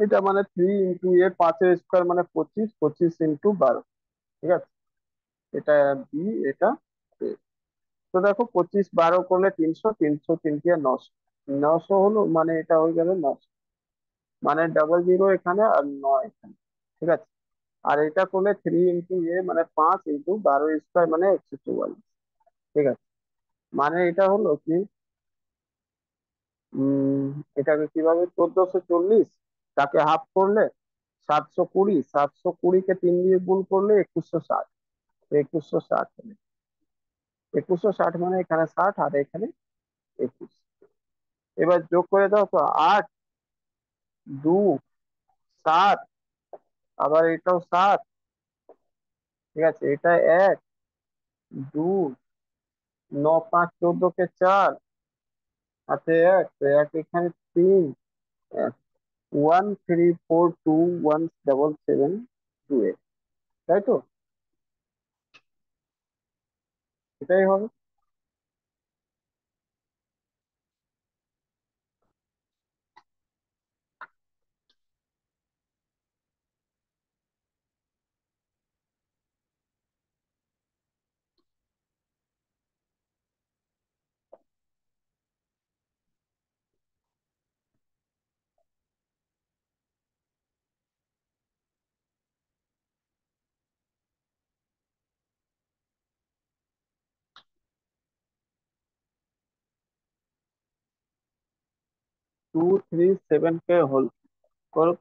এটা মানে 3 × এ, 5-এর স্কোয়ার মানে 25, 25 × 12। ঠিক আছে। এটা বি, এটা এ। তো দেখো, 25 12 করলে 300, 300 3 × 900, 900 হলো, মানে এটা হয়ে গেল 900। মানে 00 এখানে আর 9 এখানে। ঠিক আছে। আর এটা করলে 3 × মানে 5 × 12 স্কোয়ার মানে 144। ঠিক আছে, মানে এটা হলো কি, উম এটাকে কিভাবে 1440, তাকে হাফ করলে 720, 720-কে 3 দিয়ে গুণ করলে 2160। 2160 মানে 2160 মানে এখানে 60 আর এখানে 21। এবার যোগ করে দাও তো, 8, 2, 7, আবার এটাও 7। ঠিক আছে, এটা 1, 2, 9, 5, 14-কে 4, হাতে 1, তো 1 এখানে 3, 1, 3, 4, 2, 1, 7, 7, 2, 8, তাই তো? এটাই হবে। 2, 3, 7 কে হোল করো।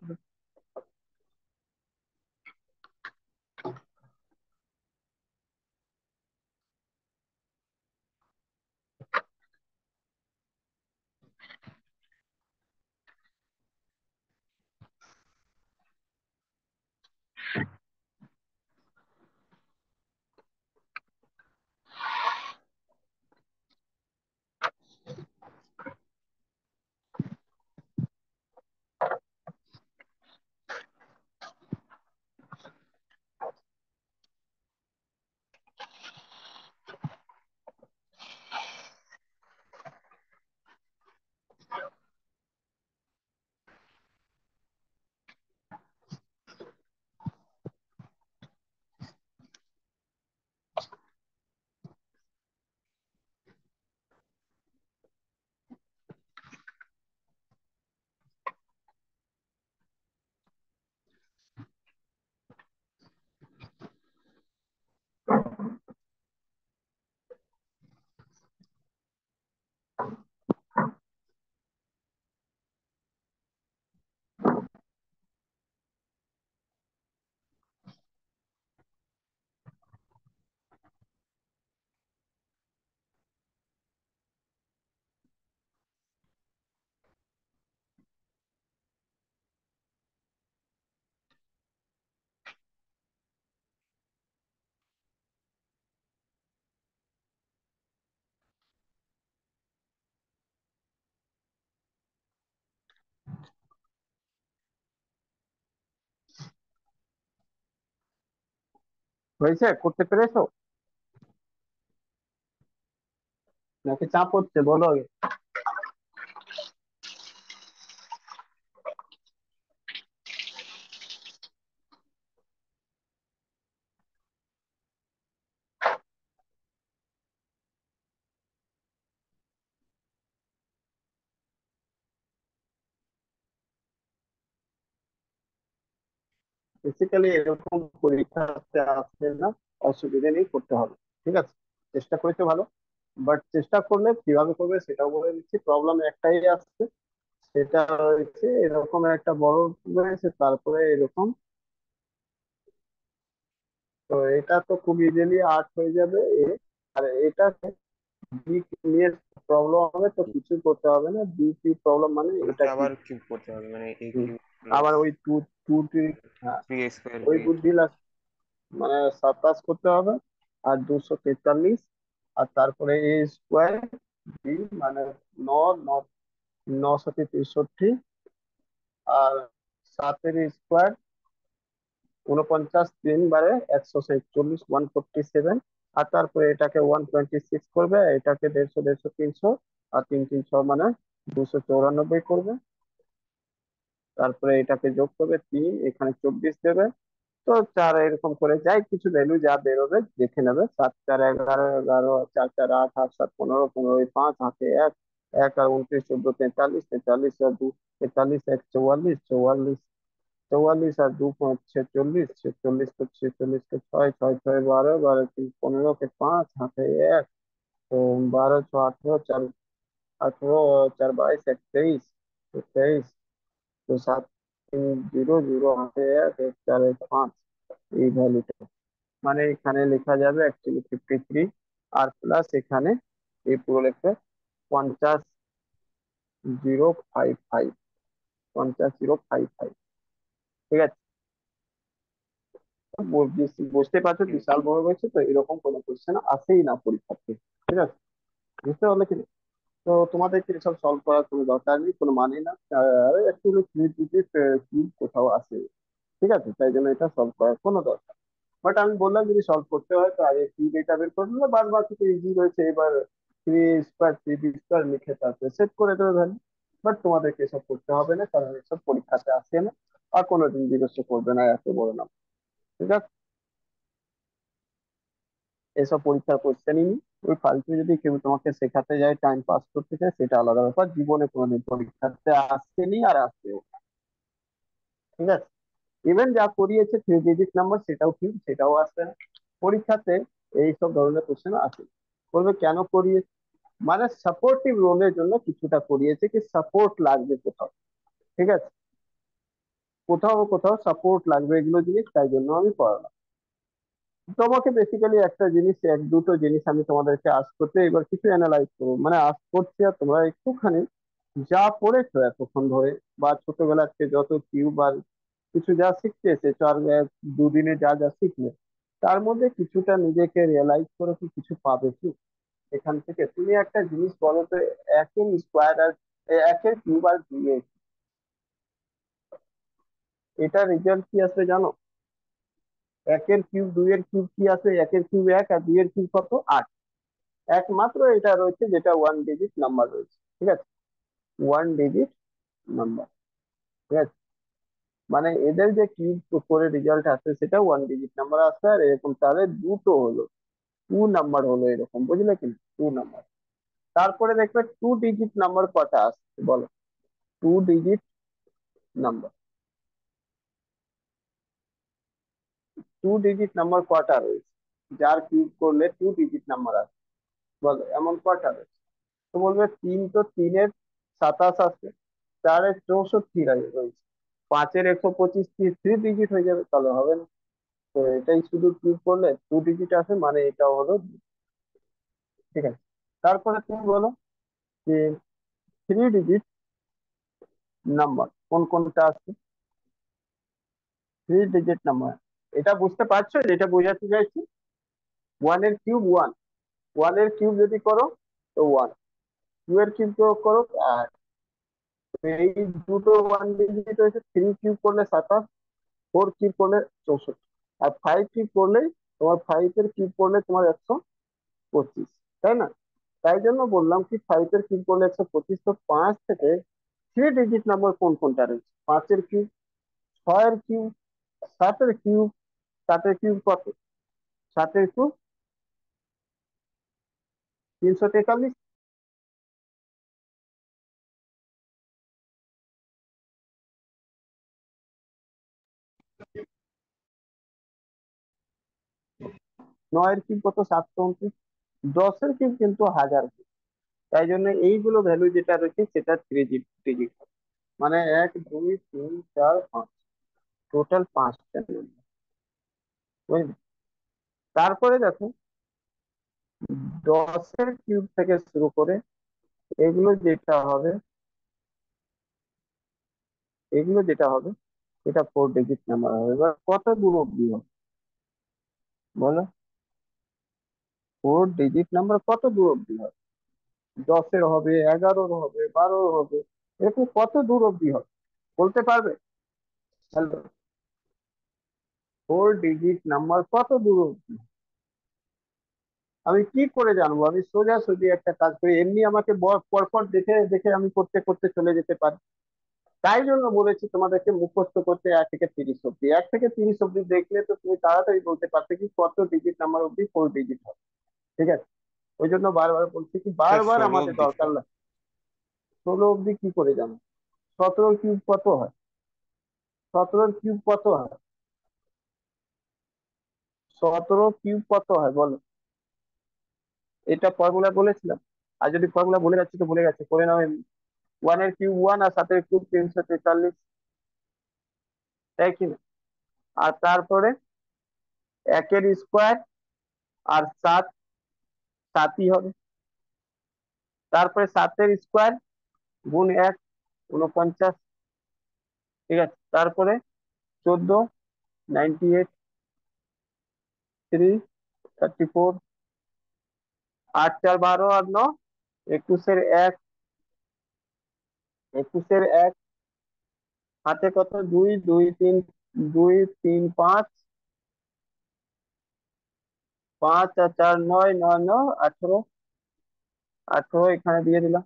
হয়েছে, করতে পেরেছো নাকি চাপ হচ্ছে বলো আগে? বেসিক্যালি এরকম পরীক্ষাতে আসলে না, অসুবিধা নেই, করতে হবে। ঠিক আছে, চেষ্টা করেছো ভালো, বাট চেষ্টা করলে কিভাবে করবে সেটাও বলে দিচ্ছি। প্রবলেম একটাই আসছে, সেটা হচ্ছে এরকম একটা বড় রয়েছে, তারপরে এরকম। তো এটা তো খুব ইজিলি 8 হয়ে যাবে আর এটা বি নিয়ে প্রবলেম হবে তো কিছু করতে হবে না, বি কি প্রবলেম মানে এটা ওটাকে কি। আবার কিউব করতে হবে, মানে এ হুম, কিউব প্লাস আবার ওই টু টু হ্যাঁ, 3a² ওই বি। বুদ্ধি মানে 27 করতে হবে, আর 243, আর তারপরে এ স্কোয়ার বি মানে ন ন 963, আর 7-এর স্কোয়ার 49, 3 বারে 147, 147, আর তারপরে এটাকে 126 করবে, এটাকে 150, 150, 300, আর 3, 3, 6 মানে 294 করবে। তারপরে এটাকে যোগ করবে 3, এখানে 24 দেবে। তো 4 এরকম করে যাই কিছু ভ্যালু যা বেরোবে দেখে নেবে। 7, 4, 11, 11, 4, 4, 8, 8, 7, 15, 15, 5, হাতে 1, 1 আর 29, 14, 43, 43 আর 2, 43, 1, 44, 44। 44 আর 2 5 46, 46 ছয়, 6 6 12, 12 3 15 5 হাতে 1, তো 12 6 18, 18 4 22 23, তো 7 3 0 0 হাতে 1, 1 4 1 5, এই ভ্যালুটা মানে এখানে লেখা যাবে অ্যাকচুয়ালি 53, আর প্লাস এখানে এই পুরো লেখা 50 055, 50 055। ঠিক আছে, বুঝতে পারছো হুম বিশাল বড় হয়েছে, তো এরকম কোনো কোশ্চেন আসেই না পরীক্ষাতে। ঠিক আছে, বুঝতে পারলে কি না? তো তোমাদেরকে এসব সলভ করার কোনো দরকার নেই, কোনো মানে না। অ্যাকচুয়ালি কি কোথাও আসে, ঠিক আছে, তাই জন্য এটা সলভ করার কোনো দরকার। বাট আমি বললাম যদি সলভ করতে হয় তো আগে কি ডেটা বের করে নিলে বাদ বাকি তো ইজি রয়েছে। এবার 3 স্কোয়ার লিখে তারপরে সেট করে দেবে ভ্যালু। বাট তোমাদেরকে এসব করতে হবে না, কারণ এসব পরীক্ষাতে আসে না, আর কোনোদিন জিজ্ঞাসা করবে না এত বড় নাম। ঠিক আছে, এসব পরীক্ষার কোশ্চেনই নেই। ওই ফালতু যদি কেউ তোমাকে শেখাতে যায়, টাইম পাস করতে চায়, সেটা আলাদা ব্যাপার। জীবনে কোনোদিন পরীক্ষাতে আসেনি আর আসবেও না। ঠিক আছে, ইভেন যা করিয়েছে 3 ডিজিট নাম্বার সেটাও ঠিক, সেটাও আসবে না পরীক্ষাতে। এইসব ধরনের কোশ্চেন আসে। বলবে কেন করিয়েছে, মানে সাপোর্টিভ রোলের জন্য কিছুটা করিয়েছে, কি সাপোর্ট লাগবে কোথাও। ঠিক আছে, কোথাও কোথাও সাপোর্ট লাগবে, এগুলো জিনিস, তাই জন্য আমি পড়ালাম তোমাকে। বেসিক্যালি একটা জিনিস, এক দুটো জিনিস আমি তোমাদেরকে আজ করতে, এবার কিছু অ্যানালাইজ করবো, মানে আজ করছি, আর তোমরা একটুখানি যা পড়েছো এতক্ষণ ধরে, বা ছোটবেলা থেকে যত কিউব আর কিছু যা শিখতে এসেছো, আর দুদিনে যা যা শিখলে, তার মধ্যে কিছুটা নিজেকে রিয়েলাইজ করে কি কিছু পাবে কি এখান থেকে। তুমি একটা জিনিস বলো তো, একের স্কোয়ার আর একের কিউব আর দুইয়ের, এটা রেজাল্ট কি আসবে জানো? একের কিউব দুইয়ের কিউব কি আছে? একের কিউব 1 আর দুইয়ের কিউব কত? 8। একমাত্র এটা রয়েছে যেটা 1 ডিজিট নাম্বার রয়েছে। ঠিক আছে, 1 ডিজিট নাম্বার। ঠিক আছে, মানে এদের যে কিউব করে রেজাল্ট আসে সেটা 1 ডিজিট নাম্বার আসে, আর এরকম তাহলে দুটো হলো, 2 নাম্বার হলো, এরকম বুঝলে কি? 2 নাম্বার। তারপরে দেখবে 2 ডিজিট নাম্বার কটা আসছে বলো? 2 ডিজিট নাম্বার, 2 ডিজিট নাম্বার কটা রয়েছে যার কিউব করলে 2 ডিজিট নাম্বার আসে? বলো এমন কটা রয়েছে? তো বলবে 3, তো 3-এর 27 আসছে, 4-এর 64 রয়েছে, 5-এর 125, 3 ডিজিট হয়ে যাবে, তাহলে হবে না। তো এটাই শুধু কিউব করলে 2 ডিজিট আসে, মানে এটা হলো ঠিক আছে। তারপরে তুমি বলো যে 3 ডিজিট নাম্বার কোন কোনটা আছে? 3 ডিজিট নাম্বার, এটা বুঝতে পারছো যেটা বোঝাতে চাইছি? 1-এর কিউব 1, 1-এর কিউব যদি করো তো 1, 2-এর কিউব করো আর এই দুটো 1 ডিজিট হয়েছে। 3 কিউব করলে 27, 4 কিউব করলে 64, আর 5 কিউব করলে তোমার 5-এর কিউব করলে তোমার 125, তাই না? তাই জন্য বললাম কি 5-এর কিউব করলে 125, তো 5 থেকে 3 ডিজিট নাম্বার কোন কোনটা রয়েছে? 5-এর কিউব, 6-এর কিউব, 7-এর কিউব। 7-এর কিউব কত? 7-এর কিউব 343। 9-এর কিউব কত? 729। 10-এর কিউব কিন্তু 1000 কিউব। তাই জন্য এইগুলো ভ্যালু যেটা রয়েছে সেটা 3 ডিজিট, মানে 1 2 3 4 5, টোটাল 5টা number, বুঝলে? তারপরে দেখো 10-এর কিউব থেকে শুরু করে এগুলো যেটা হবে, এগুলো যেটা হবে এটা 4 ডিজিট নাম্বার হবে। এবার কত দূর অব্দি হবে বলো? 4 ডিজিট নাম্বার কত দূর অব্দি হবে? 10-এর হবে, 11-র হবে, 12-র হবে, এরকম কত দূর অব্দি হবে বলতে পারবে? হ্যালো, 4 ডিজিট নাম্বার কত দূর অব্দি? আমি কি করে জানবো? আমি সোজাসুজি একটা কাজ করি, এমনি আমাকে পরপর দেখে দেখে আমি করতে করতে চলে যেতে পারি। তাই জন্য বলেছি তোমাদেরকে মুখস্থ করতে 1 থেকে 30 অব্দি। 1 থেকে 30 অব্দি দেখলে তো তুমি তাড়াতাড়ি বলতে পারতে কি কত ডিজিট নাম্বার অব্দি 4 ডিজিট হবে। ঠিক আছে, ওই জন্য বারবার বলছি কি, স্যার বারবার 16 আমাদের অব্দি দরকার স্যার। লাগে। 16 অব্দি কি করে জানো? 17-এর কিউব কত হয়? 17 কিউব কত হয়? 17 কিউব কত হয় বলো? এটা ফর্মুলা বলেছিলাম। আর যদি ফর্মুলা বলে যাচ্ছি তো বলে গেছে, করে নাও এমনি। 1 এর কিউব 1 আর 7 এর কিউব 343, তাই কি না? আর তারপরে 1 এর স্কোয়ার আর 7, 7ই হবে। তারপরে 7 এর স্কোয়ার গুণ 1, 49, ঠিক আছে। তারপরে 14, 98, 3, 34, 8 4 12 আর 9, 21 এর 1, 21 এর 1, হাতে কত? 2 2 3, 2 3 5, 5 আর 4 9, 9 9 18, 18 এখানে দিয়ে দিলাম।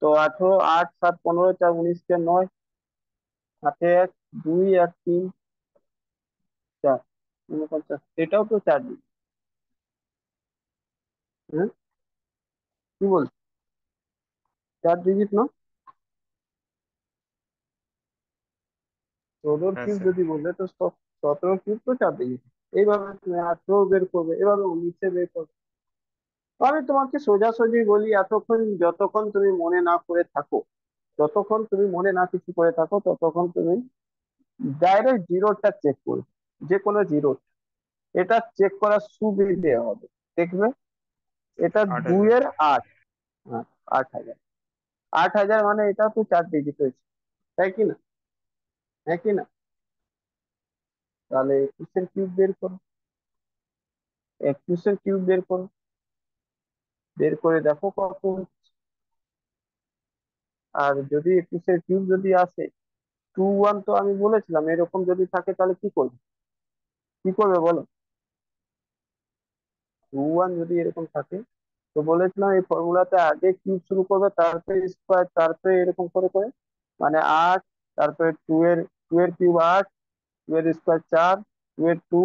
তো 18, 8 7 15, 4 19 কে 9, হাতে 1 2 আর 3 4, 49, এটাও তো 4 দিন। হ্যাঁ, কি বলছো? 4 ডিজিট না? 16 হ্যাঁ কিউব স্যার। যদি বললে তো 17 কিউব তো 4 ডিজিট। এইভাবে তুমি 18 বের করবে, এভাবে 19 বের করবে। তো আমি তোমাকে সোজাসুজি বলি, এতক্ষণ যতক্ষণ তুমি মনে না করে থাকো, যতক্ষণ তুমি মনে না কিছু করে থাকো, ততক্ষণ তুমি ডাইরেক্ট জিরোটা চেক করবে, যে কোনো জিরো। এটা চেক করার সুবিধে হবে, দেখবে। এটা 8,000। 2 এর 8, হ্যাঁ, 8,000। 8,000 মানে এটা তো 4 ডিজিট হয়েছে, তাই কি না? হ্যাঁ কি না? তাহলে 21 এর কিউব বের করো, 21 এর কিউব বের করো, বের করে দেখো কত হচ্ছে। আর যদি 21 এর কিউব যদি আসে 2 1, তো আমি বলেছিলাম এরকম যদি থাকে তাহলে কি করবে? কি করবে বলো? 2 1 যদি এরকম থাকে, তো বলেছিলাম এই ফর্মুলাতে আগে কিউব শুরু করবে, তারপরে স্কোয়ার, তারপরে এরকম করে করে, মানে 8, তারপরে 2 এর কিউব 8, 2 এর স্কোয়ার 4, 2 এর 2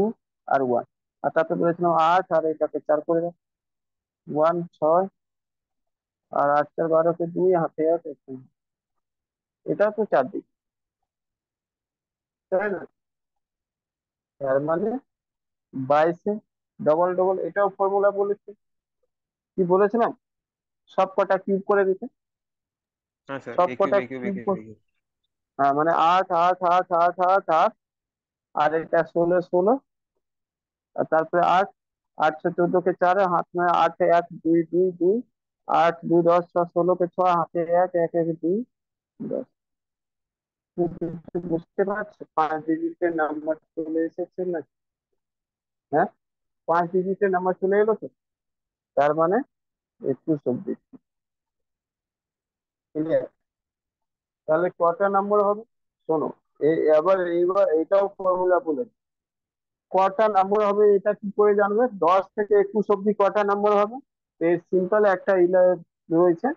আর 1। আর তারপরে বলেছিলাম 8 আর এটাকে 4 করে দাও, 1 6, আর 8 4 12 কে 2, হাতে 1 এখানে। এটা তো 4 দিক, তাই না? তার মানে 22-এ ডবল ডবল, এটাও ফর্মুলা বলেছি। কি বলেছিলাম? সব কটা কিউব করে দিতে, হ্যাঁ স্যার, সব এ কিউব কটা এ কিউব এ কিউব। কিউব এ কিউব। হ্যাঁ, মানে 8 8 8 8 8 8, আর এটা 16 16, আর তারপরে 8, 8 6 14 কে 4, হাত में 8 1 2 2 2, 8 2 10 6 16 কে 6, হাতে 1 1 1 2 10। বুঝতে পারছো 5 ডিজিটের নাম্বার চলে এসেছে না? হ্যাঁ, 5 ডিজিটের নাম্বার চলে এলো তো, তার মানে 21 অব্দি। ক্লিয়ার? তাহলে কটা নাম্বার হবে? শোনো, এইবার এটাও ফর্মুলা বলে দিই। কটা নাম্বার হবে এটা কি করে জানবে? 10 থেকে 21 অব্দি কটা নাম্বার হবে? এই সিম্পল একটা রয়েছে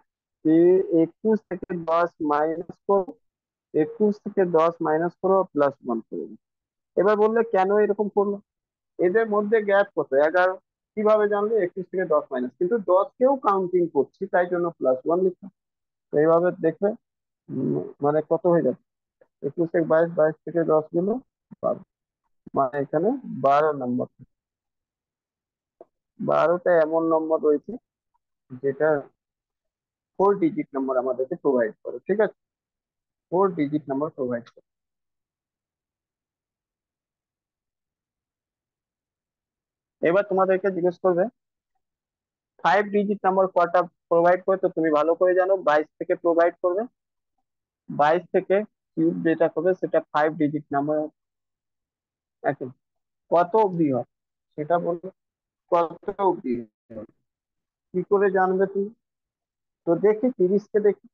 যে 21 থেকে 10 মাইনাস করো, 21 থেকে 10 মাইনাস করো, +1 করে দিও। এবার বললে কেন এরকম করলো? এদের মধ্যে গ্যাপ কত? 11। কিভাবে জানলে? 21 থেকে 10 মাইনাস, কিন্তু 10 কেও কাউন্টিং করছি, তাই জন্য +1 লিখলাম। তো এইভাবে দেখবে, মানে কত হয়ে যাবে? 21 থেকে 22, 22 থেকে 10 গেল 12, মানে এখানে 12 নম্বর। 12টা এমন নম্বর রয়েছে যেটা 4 ডিজিট নাম্বার আমাদেরকে প্রোভাইড করে, ঠিক আছে? 4 ডিজিট নাম্বার প্রোভাইড করে। এবার তোমাদেরকে জিজ্ঞেস করবে 5 ডিজিট নাম্বার কটা প্রোভাইড করে, তো তুমি ভালো করে জানো 22 থেকে প্রোভাইড করবে। 22 থেকে কিউব যেটা করবে সেটা 5 ডিজিট নাম্বার। এখন কত অবধি হয় সেটা বলবে, কত অবধি হয়? কি করে জানবে তুমি? তো দেখি 30 কে দেখি,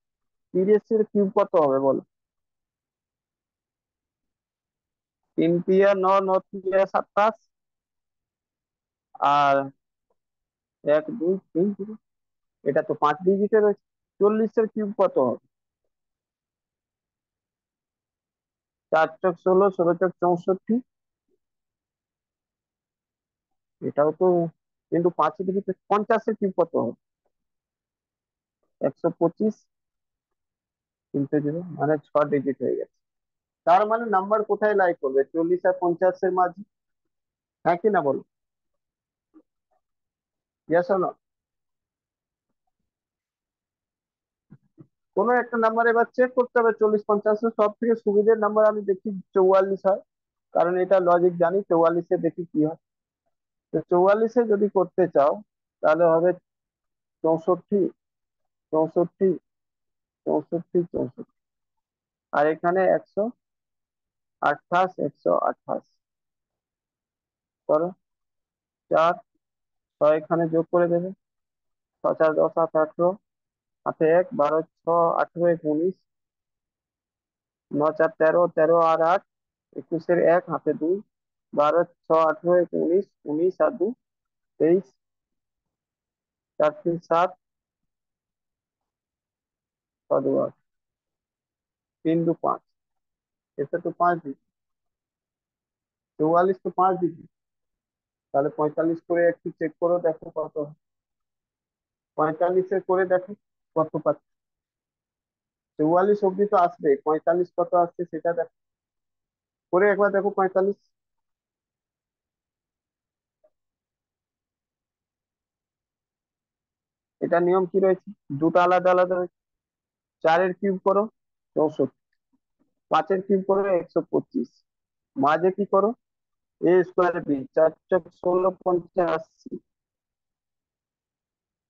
30 এর কিউব কত হবে বলো? 3 তিয়া 9, 9 তিয়া 27, আর 1 2 3 0, এটা তো 5 ডিজিটের রয়েছে। 40-এর কিউব কত হবে? 4 চক 16, 16 চক 64, এটাও তো, কিন্তু 5 ডিজিট। 50-এর কিউব কত হবে? 125, 3 0, মানে 6 ডিজিট হয়ে গেছে। তার মানে নাম্বার কোথায় লাই করবে, 40 আর 50-এর মাঝে, হ্যাঁ কি না বলো? ইয়েস না? কোনো একটা নাম্বার এবার চেক করতে হবে, 40-50-এর সব থেকে সুবিধের নাম্বার আমি দেখি 44 হয়, কারণ এটা লজিক জানি, 44-এ দেখি কি হয়। তো 44-এ যদি করতে চাও তাহলে হবে 64, 64, 64, 64, আর এখানে 128, 128 করো। 4, 6 এখানে যোগ করে দেবে, 6 4 10 8 18, হাতে 1, 12 6 18 1 19, 9 4 13, 13 আর 8 21-এর 1, হাতে 2, 12 6 18 1 19, 19 আর 2 23, 4 3 7, 6 2 8, 3 2 5, এসে তো 5 দিচ্ছি, 44 তো 5 দিচ্ছি, তাহলে 45 করে একটু চেক করো, দেখো কত হয়। 45-এ করে দেখো কত পাচ্ছ। 44 অব্দি তো আসবে, 45 কত আসছে সেটা দেখো, করে একবার দেখো 45। এটা নিয়ম কি রয়েছে, দুটো আলাদা আলাদা রয়েছে। 4-এর কিউব করো 64, 5-এর কিউব করো 125, মাঝে কি করো এ স্কোয়ার বি, 4 চক 16 50 80,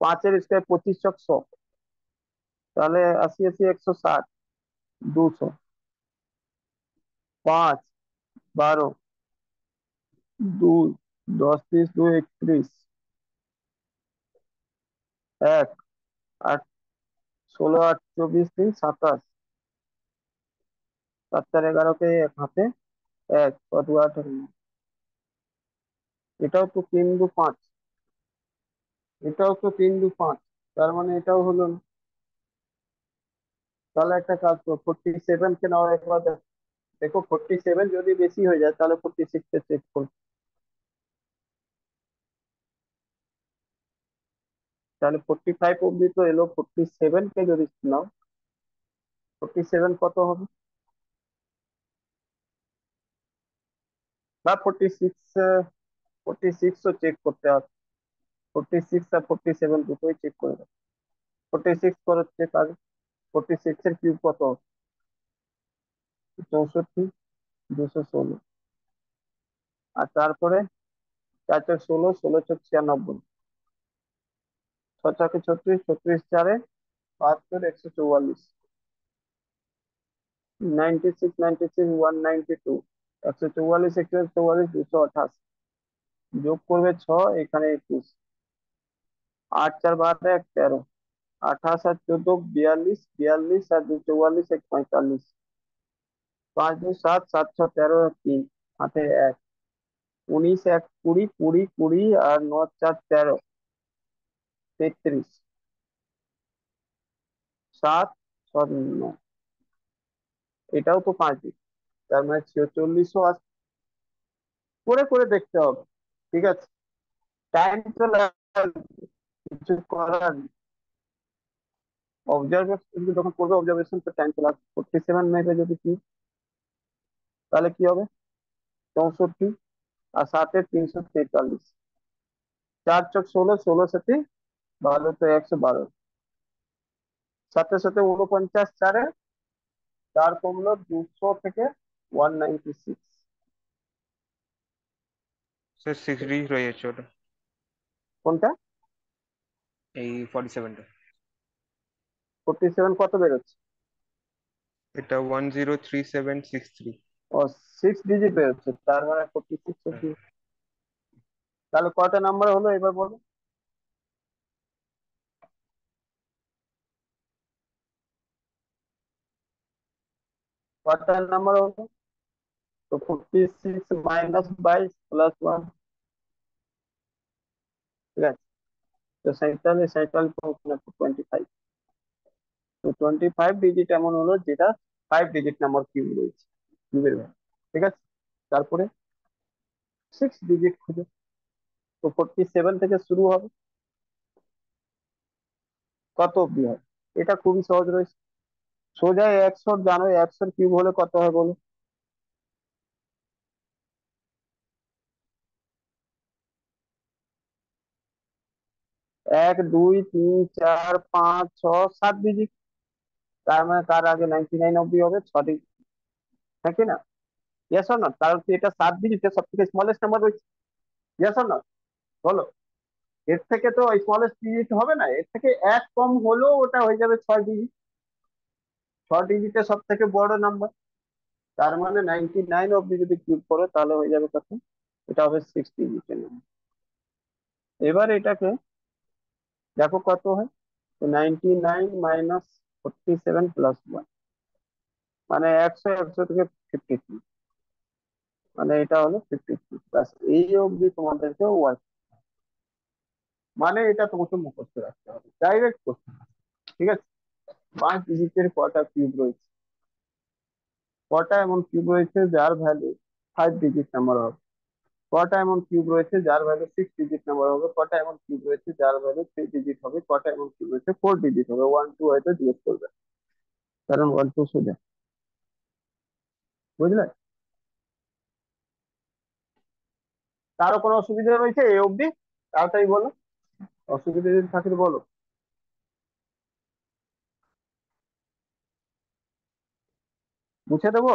5-এর স্কোয়ার 25 চক 100, তাহলে 80 80 160, 200, 5 12, 2 10 30 2 31, 1 8 16 8 24 3 27, 7 4 11 কে এক হাতে 1 কত 8, এটাও তো 3 2 5, এটাও তো 3 2 5, তার মানে এটাও হলো না। তাহলে একটা কাজ করো, 47 কে নাও একবার দেখো, দেখো 47 যদি বেশি হয়ে যায় তাহলে 46 কে চেক করো, তাহলে 45 অব্দি তো এলো, 47 কে যদি নাও, 47 কত হবে, বা 46, 46 ও চেক করতে হবে, 46 আর 47 দুটোই চেক করে দাও। 46 করো চেক আগে, 46 এর কিউব কত হবে? 64, 216, আর তারপরে 4 4 16, 16 4 96, 6 4 36, 36 4 72, 144, 96 96 192, 144 144 228, যোগ করবে 6, এখানে 21, 8 4 12 1 13, 28 আর 14 42, 42 আর 244 1 45, 5 2 7 7 6 13 3, হাতে 1, 19 1 20 20 20 আর 9 4 13 33, 7 7 9, এটাও তো 5 দিন, তার মানে 46ও করে করে দেখতে হবে, ঠিক আছে? টাইম তো লাগবে, কিছু করার নেই। অবজারভেশন যখন করবে, অবজারভেশন তো টাইম তো লাগবে। 47 মেপে যদি কি, তাহলে কি হবে 64, আর 7 343, 4 চক 16, 16 সাথে ভালো তো 112, সাথে সাথে 49 4-এ 4 কমলো 200 থেকে 196, স্যার 6 ডিজিট রয়ে যাচ্ছে ওটা, কোনটা? এই 47টা। 47 কত বেরোচ্ছে? এটা 103763। ও, 6 ডিজিট বেরোচ্ছে, তার মানে 46 অব্দি। তাহলে কয়টা নাম্বার হলো এবার বলো? কয়টা নাম্বার হলো? তো 46 মাইনাস 22 প্লাস 1, ঠিক আছে? তো 47 47 25, তো 25 ডিজিট এমন হলো যেটা 5 ডিজিট নাম্বার কিউব রয়েছে, কিউবের ভ্যালু, ঠিক আছে? তারপরে 6 ডিজিট খুঁজে, তো 47 থেকে শুরু হবে, কত অব্দি হয়? এটা খুবই সহজ রয়েছে, সোজা 100, জানো 100 কিউব হলে কত হয় বলো? এক দুই তিন চার পাঁচ ছ 7 ডিজিট, তার মানে তার আগে 99 অব্দি হবে 6 ডিজিট, নাকি না? Yes or not? কারণ কি এটা 7 ডিজিটের সব থেকে স্মলেস্ট নাম্বার রয়েছে। Yes or not? বলো। এর থেকে তো স্মলেস্ট ডিজিট হবে না, এর থেকে এক কম হলেও ওটা হয়ে যাবে 6 ডিজিট। 6 ডিজিটের সব থেকে বড় নাম্বার, তার মানে 99 অব্দি যদি কিউব করো তাহলে হয়ে যাবে কত? এটা হবে 6 ডিজিটের নাম্বার। এবার এটাকে দেখো কত হয়। তো 99 মাইনাস 47 প্লাস 1, মানে 100, 100 থেকে 53, মানে এটা হলো 53 প্লাস। এই অবধি তোমাদেরকে ওয়ার্ক, মানে এটা তোমাকে মুখস্থ রাখতে হবে, ডাইরেক্ট করতে হবে। ঠিক আছে? 5 ডিজিটের কটা কিউব রয়েছে, কটা এমন কিউব রয়েছে যার ভ্যালু 5 ডিজিট নাম্বার হবে, কটা এমন কিউব রয়েছে যার ভ্যালু 6 ডিজিট নাম্বার হবে, কটা এমন কিউব রয়েছে যার ভ্যালু 3 ডিজিট হবে, কটা এমন কিউব রয়েছে 4 ডিজিট হবে। 1 2 হয়তো জিজ্ঞেস করবে, কারণ 1 2 সোজা। বুঝলে? কারো কোনো অসুবিধা রয়েছে এ অবধি? তাড়াতাড়ি বলো, অসুবিধা যদি থাকে তো বলো। মুছে দেবো?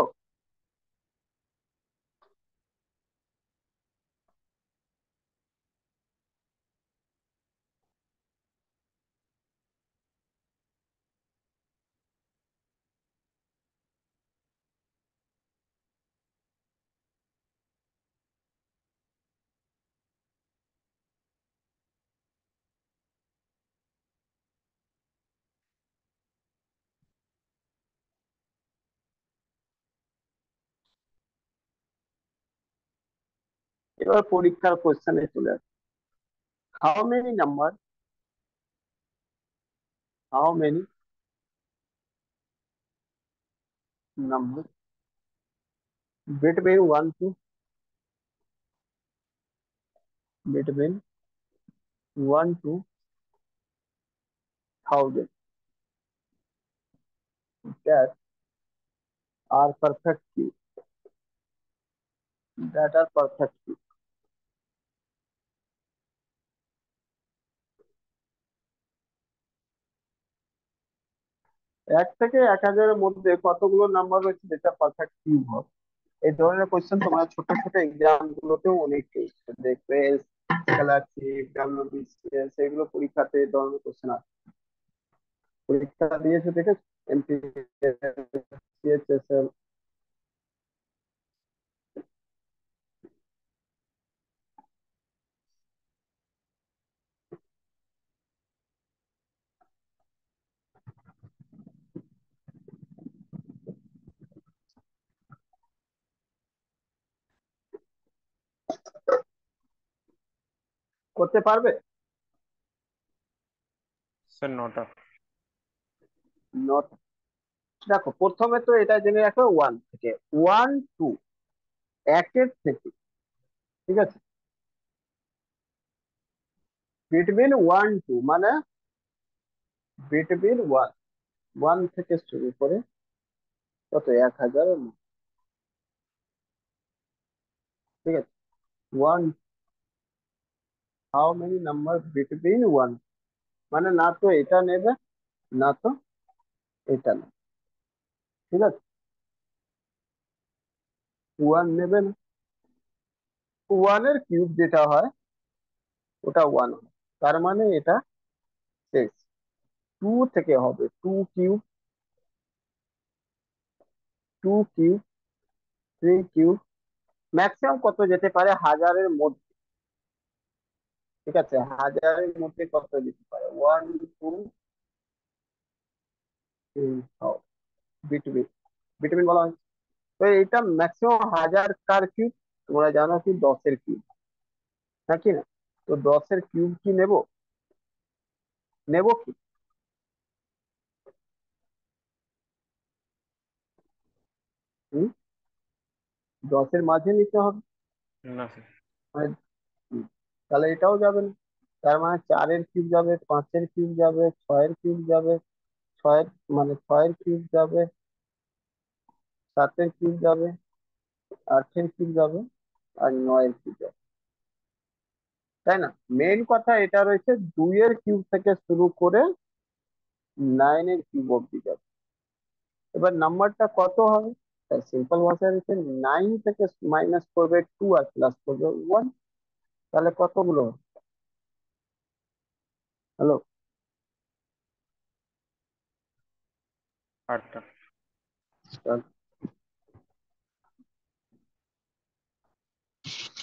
এবার পরীক্ষার কোশ্চেনে চলে আসে। How many number, how many number between 1 to 1000 that are perfect cube, that are perfect cube। এক থেকে 1000-এর মধ্যে কতগুলো নাম্বার রয়েছে যেটা পারফেক্ট কিউব হবে? এই ধরনের কোশ্চেন তোমরা ছোট ছোট এক্সাম গুলোতেও অনেক দেখবে, গ্যালাক্সি, ডাব্লিউবিসিএস, এগুলো পরীক্ষাতে এই ধরনের কোশ্চেন আসে। পরীক্ষা দিয়েছে দেখেছো? Amps, CHSL. করতে পারবে? স্যার 9টা। নট। দেখো, প্রথমে তো এটা জেনে রাখো 1 থেকে 1 2, একের থেকে, ঠিক আছে, বিটুইন 1 2 মানে বিটুইন 1, 1 থেকে শুরু করে কত 1000 এর মধ্যে, ঠিক আছে। 1, হাউ মেনি নাম্বার বিটুইন 1, মানে না তো এটা নেবে, না তো এটা নেবে, ঠিক আছে। 1 নেবে না, 1 এর কিউব যেটা হয় ওটা 1 হয়, তার মানে এটা শেষ। 2 থেকে হবে 2 কিউব, 2 কিউব, 3 কিউব, ম্যাক্সিমাম কত যেতে পারে 1000-এর মধ্যে, ঠিক আছে। 1000-এর মধ্যে কত যেতে পারে? 1 2 3, বিটুইন, বিটুইন বলা হয়। তো এটা ম্যাক্সিমাম 1000 কার কিউব? তোমরা জানো কি 10-এর কিউব, নাকি না? তো 10-এর কিউব কি নেব, নেব কি? হুম? 10-এর মাঝে নিতে হবে, না স্যার। মানে হুম, তাহলে এটাও যাবে না। তার মানে 4-এর কিউব যাবে, 5-এর কিউব যাবে, 6-এর কিউব যাবে, 6-এর মানে 6-এর কিউব যাবে, 7-এর কিউব যাবে, 8-এর কিউব যাবে, আর 9-এর কিউব যাবে। তাই না? মেইন কথা এটা রয়েছে 2 এর কিউব থেকে শুরু করে 9 এর কিউব অব্দি যাবে। এবার নাম্বারটা কত হবে? তার সিম্পল ভাষায় রয়েছে 9 থেকে মাইনাস করবে 2 আর প্লাস করবে 1। তাহলে কতগুলো? হ্যালো? 8টা।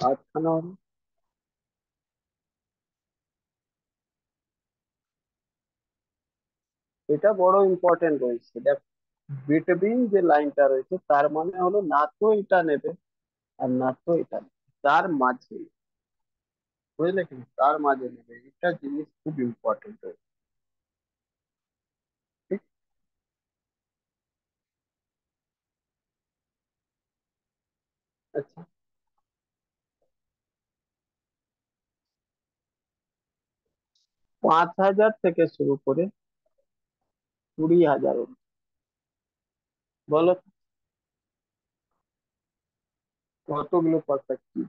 8খানা হবে। এটা বড় ইম্পর্টেন্ট রয়েছে, দেখ বিটবিন যে লাইনটা রয়েছে তার মানে হলো না তো এটা নেবে আর না তো এটা নেবে, তার মাঝে, বুঝলে কি? তার মাঝে নেবে, এটা জিনিস খুব ইম্পর্টেন্ট রয়েছে। ঠিক আছে। 5,000 থেকে শুরু করে 20,000 অবধি। বলো তো কতগুলো পার্সপেক্টিভ?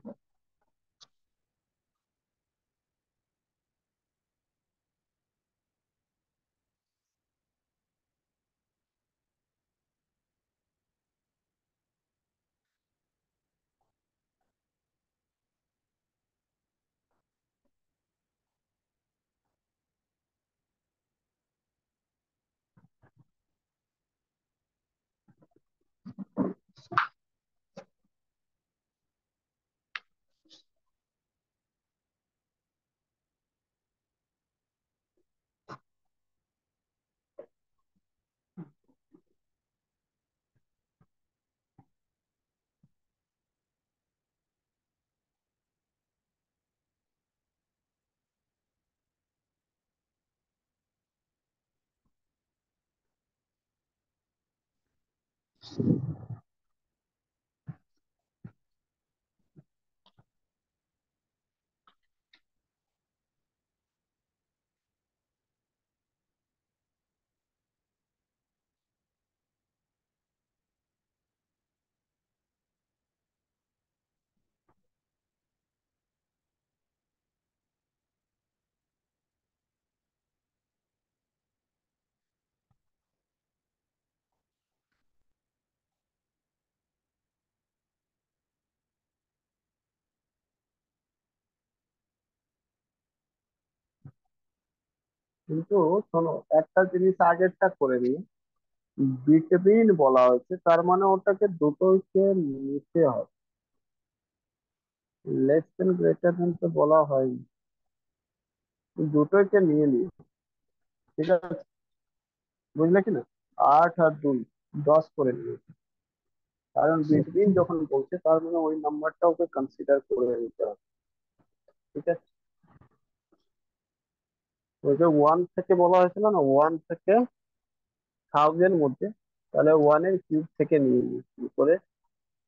কিন্তু শোনো, একটা জিনিস আগেরটা করে নিই। বিটবিন বলা হয়েছে তার মানে ওটাকে দুটোকে নিতে হবে, লেস দেন গ্রেটার দেন তো বলা হয়নি, দুটোকে নিয়ে নিই। ঠিক আছে, বুঝলে কি না? 8 আর 2, 10 করে নিয়ে, কারণ বিটবিন যখন বলছে তার মানে ওই নাম্বারটা ওকে কনসিডার করে নিতে হবে। ঠিক আছে, ওই যে 1 থেকে বলা হয়েছিল না, 1 থেকে 1000 মধ্যে, তাহলে 1 এর কিউব থেকে নিয়ে নিই শুরু করে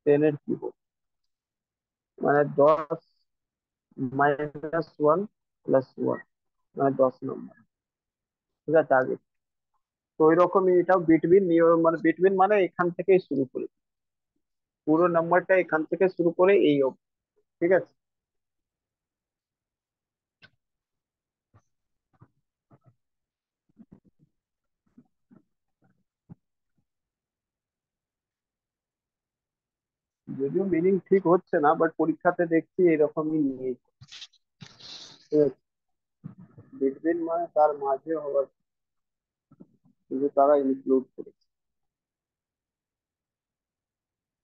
10 এর কিউব, মানে 10 -1 +1, মানে 10 নম্বর। ঠিক আছে আগে, তো ওই রকমই এটাও বিটবিন নিয়ম, মানে বিটবিন মানে এখান থেকেই শুরু করি, পুরো নাম্বারটা এখান থেকে শুরু করে এই অবধি। ঠিক আছে, যদিও মিনিং ঠিক হচ্ছে না, বাট পরীক্ষাতে দেখছি এরকমই নিয়ে। ঠিক আছে, বিটবিন মানে তার মাঝে হওয়ার, কিন্তু তারা ইনক্লুড করেছে।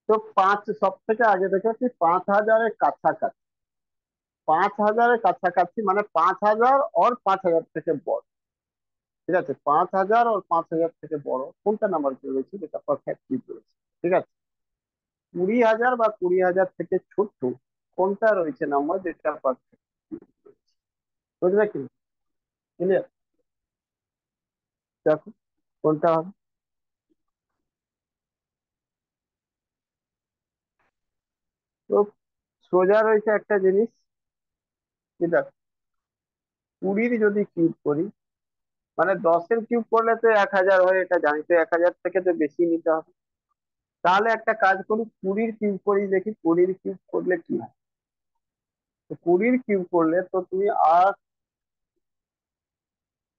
তো পাঁচ সব থেকে আগে দেখেছি 5,000-এর কাছাকাছি, 5,000-এর কাছাকাছি মানে 5,000 আর 5,000 থেকে বড়। ঠিক আছে, 5,000 আর 5,000 থেকে বড় কোনটা নাম্বার রয়েছে যেটা পারফেক্টলি রয়েছে? ঠিক আছে, 20,000 বা 20,000 থেকে ছোট কোনটা রয়েছে নাম্বার যেটা পারফেক্ট? বুঝলে কি? ক্লিয়ার? দেখো কোনটা হবে। তো সোজা রয়েছে একটা জিনিস, যেটা 20-র যদি কিউব করি, মানে 10-এর কিউব করলে তো 1,000 হয়, এটা জানি, তো 1,000 থেকে তো বেশি নিতে হবে। তাহলে একটা কাজ করি, 20-র কিউব করি, দেখি 20-র কিউব করলে কি হয়। তো 20 কিউব করলে তো তুমি আট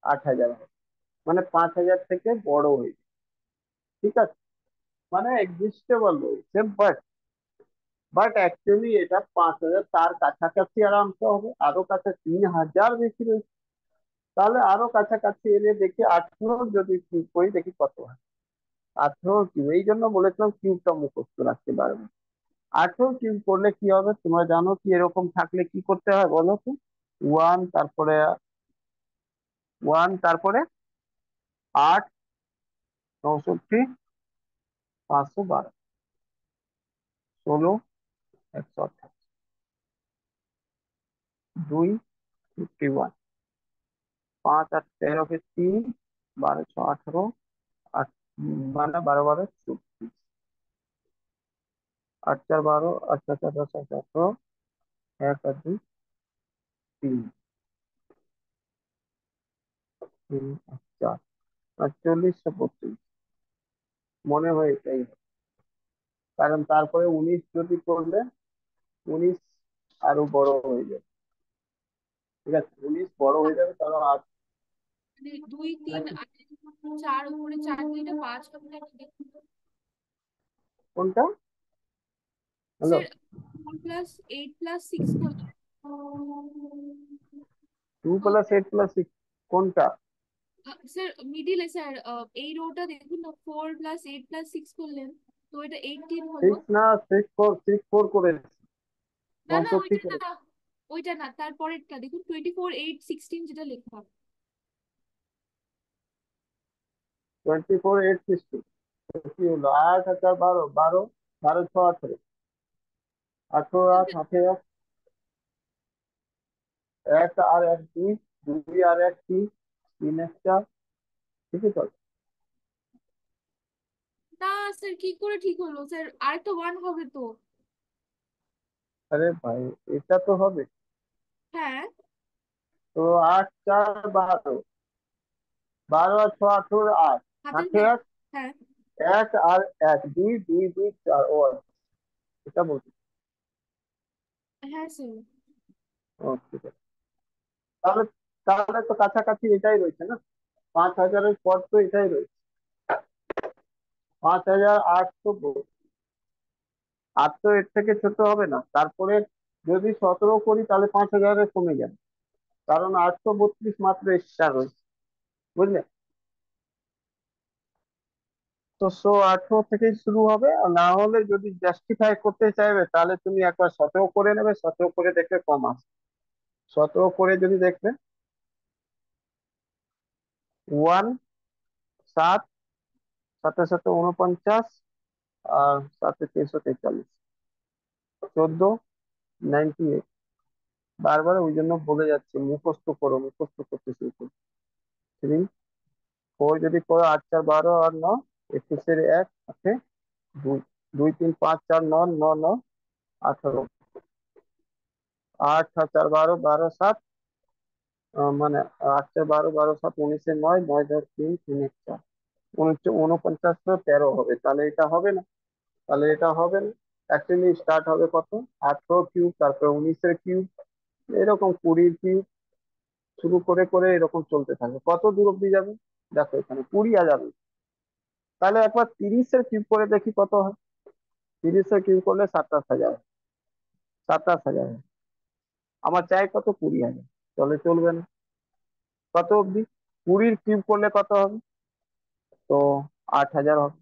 8,000 হবে। মানে 5,000 থেকে বড় হয়ে যাবে। ঠিক আছে, মানে এক্সিস্টেবল রয়েছে, বাট অ্যাকচুয়ালি এটা 5,000 তার কাছাকাছি আরামসে হবে, আরো কাছে 3,000 বেশি রয়েছে। তাহলে আরো কাছাকাছি এলে দেখি 18 যদি কিউব করি দেখি কত হয়। 18 কিউব, এই জন্য বলেছিলাম কিউবটা মুখস্থ রাখতে পারবে। 18 কিউব করলে কি হবে তোমরা জানো কি? এরকম থাকলে কি করতে হয় বলো তো? ওয়ান, তারপরে 8, 64, 512, 16, 128, 2, 51, 5 আর 13 কে 3, 12 6 18, আট মানে 12 12 34, 8 4 12, 8 4 10 18, 1 আর 2 3, 3 আর 4, 40 25। মনে হয় এটাই হবে। কারণ তারপরে 19 যদি করলে 19 আরো বড় হয়ে যাবে। ঠিক আছে, 19 বড় হয়ে যাবে, কারণ আর মানে 2 3 নাকি 8 4 উপরে 4 দিলে 5 হবে নাকি দেখুন তো। কোনটা? হ্যালো, স্যার 4 প্লাস 8 প্লাস 6 করলে 2 + 8 + 6 কোনটা? স্যার মিডিলে স্যার এই রোটা দেখুন না, 4 প্লাস 8 প্লাস 6 করলেন তো এটা 18 হলো। 6 না, 6 4 করেছি, না না 64 ওইটা করেছি। না, ওইটা না, তারপরেরটা দেখুন 24 8 16 যেটা লেখা। 24 8 16 কি হলো? 8 আর 4 12, 12 12 6 18, 18 8 18, 1 আর 1 2, 2 আর 1 3, 3 1 4। ঠিকই তো? না স্যার কি করে ঠিক হলো স্যার, আরেকটা 1 হবে তো। আরে ভাই, এটা তো হবে। হ্যাঁ তো 8 4 12, 12 আর 6 18, 8 হাতের 8 দাগ। 1, হ্যাঁ 1 আর 1 2 2 2 4। ও আচ্ছা, এটা বলছি। হ্যাঁ স্যার। ও ঠিক আছে। তাহলে তাহলে তো কাছাকাছি এটাই রয়েছে না, 5,000-এর পর তো এটাই রয়েছে। 5,800। আর তো এর থেকে ছোট হবে না। তারপরে যদি 17 করি তাহলে 5,000-এ কমে যাবে, কারণ 832 মাত্র এক্সট্রা রয়েছে। বুঝলে? তো 18 থেকেই শুরু হবে, আর না হলে যদি জাস্টিফাই করতে চাইবে তাহলে তুমি একবার 17 করে নেবে, 17 করে দেখবে কম আসে। 17 করে যদি দেখবে 1 7, 7 7 49, আর 7 343, 14 98। বারবার ওই জন্য বলে যাচ্ছে মুখস্থ করো, মুখস্থ করতে শুরু করো। 3 4 যদি করো, 8 4 12 আর 9, 21-এর 1 আছে 2, 2 3 5 4 9 9 9 18, 8 আর 4 12 12 7, মানে 8 4 12 12 7 19-এর 9 9 10 3 3 1 4, 49 13 হবে। তাহলে এটা হবে না, তাহলে এটা হবে না। অ্যাকচুয়ালি স্টার্ট হবে কত? 18 কিউব, তারপরে 19-এর কিউব, এরকম 20 কিউব, শুরু করে করে এরকম চলতে থাকে। কত দূর অব্দি যাবে? দেখো এখানে 20,000। তাহলে একবার 30-এর কিউব করে দেখি কত হয়। 30-এর কিউব করলে 27,000, 27,000। আমার চাই কত? 20,000। চলে, চলবে না। কত অব্দি? 20-র কিউব করলে কত হবে? তো 8,000 হবে।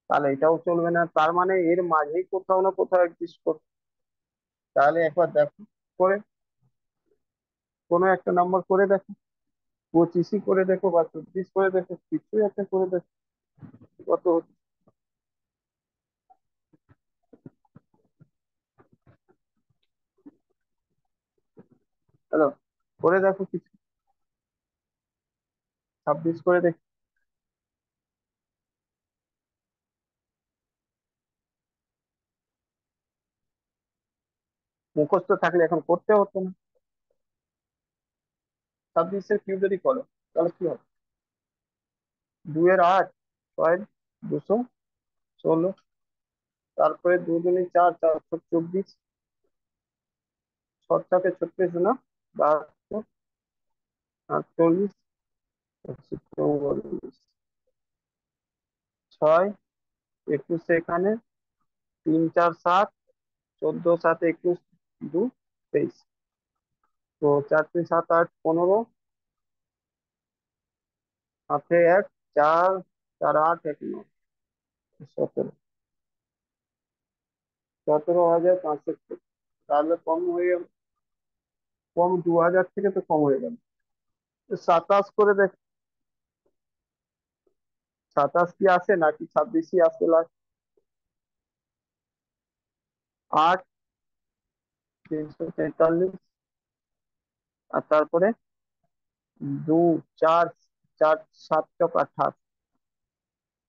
তাহলে এটাও চলবে না, তার মানে এর মাঝেই কোথাও না কোথাও এক্সিস্ট করবে। তাহলে একবার দেখো করে, কোনো একটা নাম্বার করে দেখো, 25-ই করে দেখো বা 24 করে দেখো, কিছু একটা করে দেখো কত হচ্ছে। হ্যালো, করে দেখো কিছু, 26 করে দেখো। মুখস্থ থাকলে এখন করতে হতো না। 26-এর কিউব যদি করো তাহলে কি হবে? 2-এর 8, 6 216, তারপরে 2 2 4 424, ছটাকে 36 না, 72, 48, 44, 6, 21 এখানে, 3 4 7, 14 7 21, 2 23। তো 4 3 7 8 15, হাতে 1, 4 4 8 1 9, 17, 17,500। তাহলে কম হয়ে গেল, কম 2000 থেকে তো কম হয়ে গেল। 27 করে দেখ, 27 কি আসে নাকি 26ই আসে লাস্ট? 8 343, আর তারপরে 2 4 4 7 28,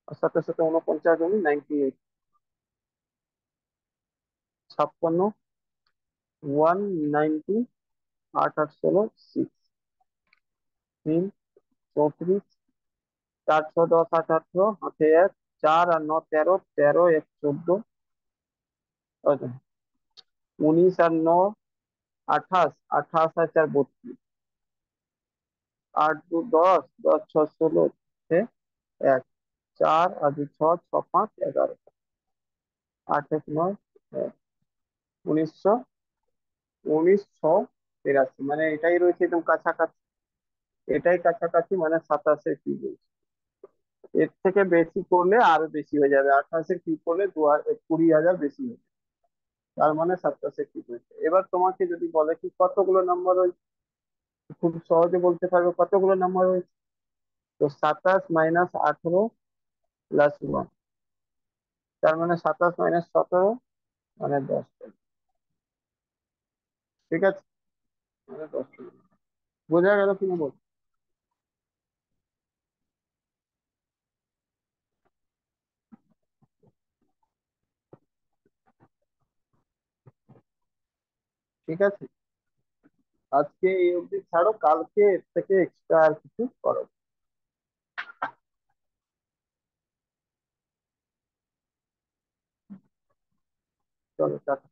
আর সাথে সাথে 49 জমি 98, 56 190, 8 8 16 6, 3 34, 4 6 10 8 18, হাতে 1, 4 আর 9 13, 13 1 14, 19 আর 9 28, 28 আর 4 32, 8 2 10, 10 6 16, 1 4 আর 2 6 6 5 11, 8 1 9, 1900, 1983, মানে এটাই রয়েছে একদম কাছাকাছি, এটাই কাছাকাছি, মানে 27-এর কি বলছে। এর থেকে বেশি করলে আরো বেশি হয়ে যাবে, 28-এর কি করলে 20,000 বেশি হবে, তার মানে 27-এর কি হয়েছে। এবার তোমাকে যদি বলে কি কতগুলো নাম্বার হয়েছে, খুব সহজে বলতে পারবে কতগুলো নাম্বার হয়েছে। তো 27 মাইনাস 18 প্লাস 1, তার মানে 27 মাইনাস 17, মানে 10। ঠিক আছে, মানে 10। বোঝা গেল কিনা বল? ঠিক আছে, আজকে এই অবধি ছাড়ো, কালকে এর থেকে এক্সট্রা আর কিছু করো। চলো টাটা।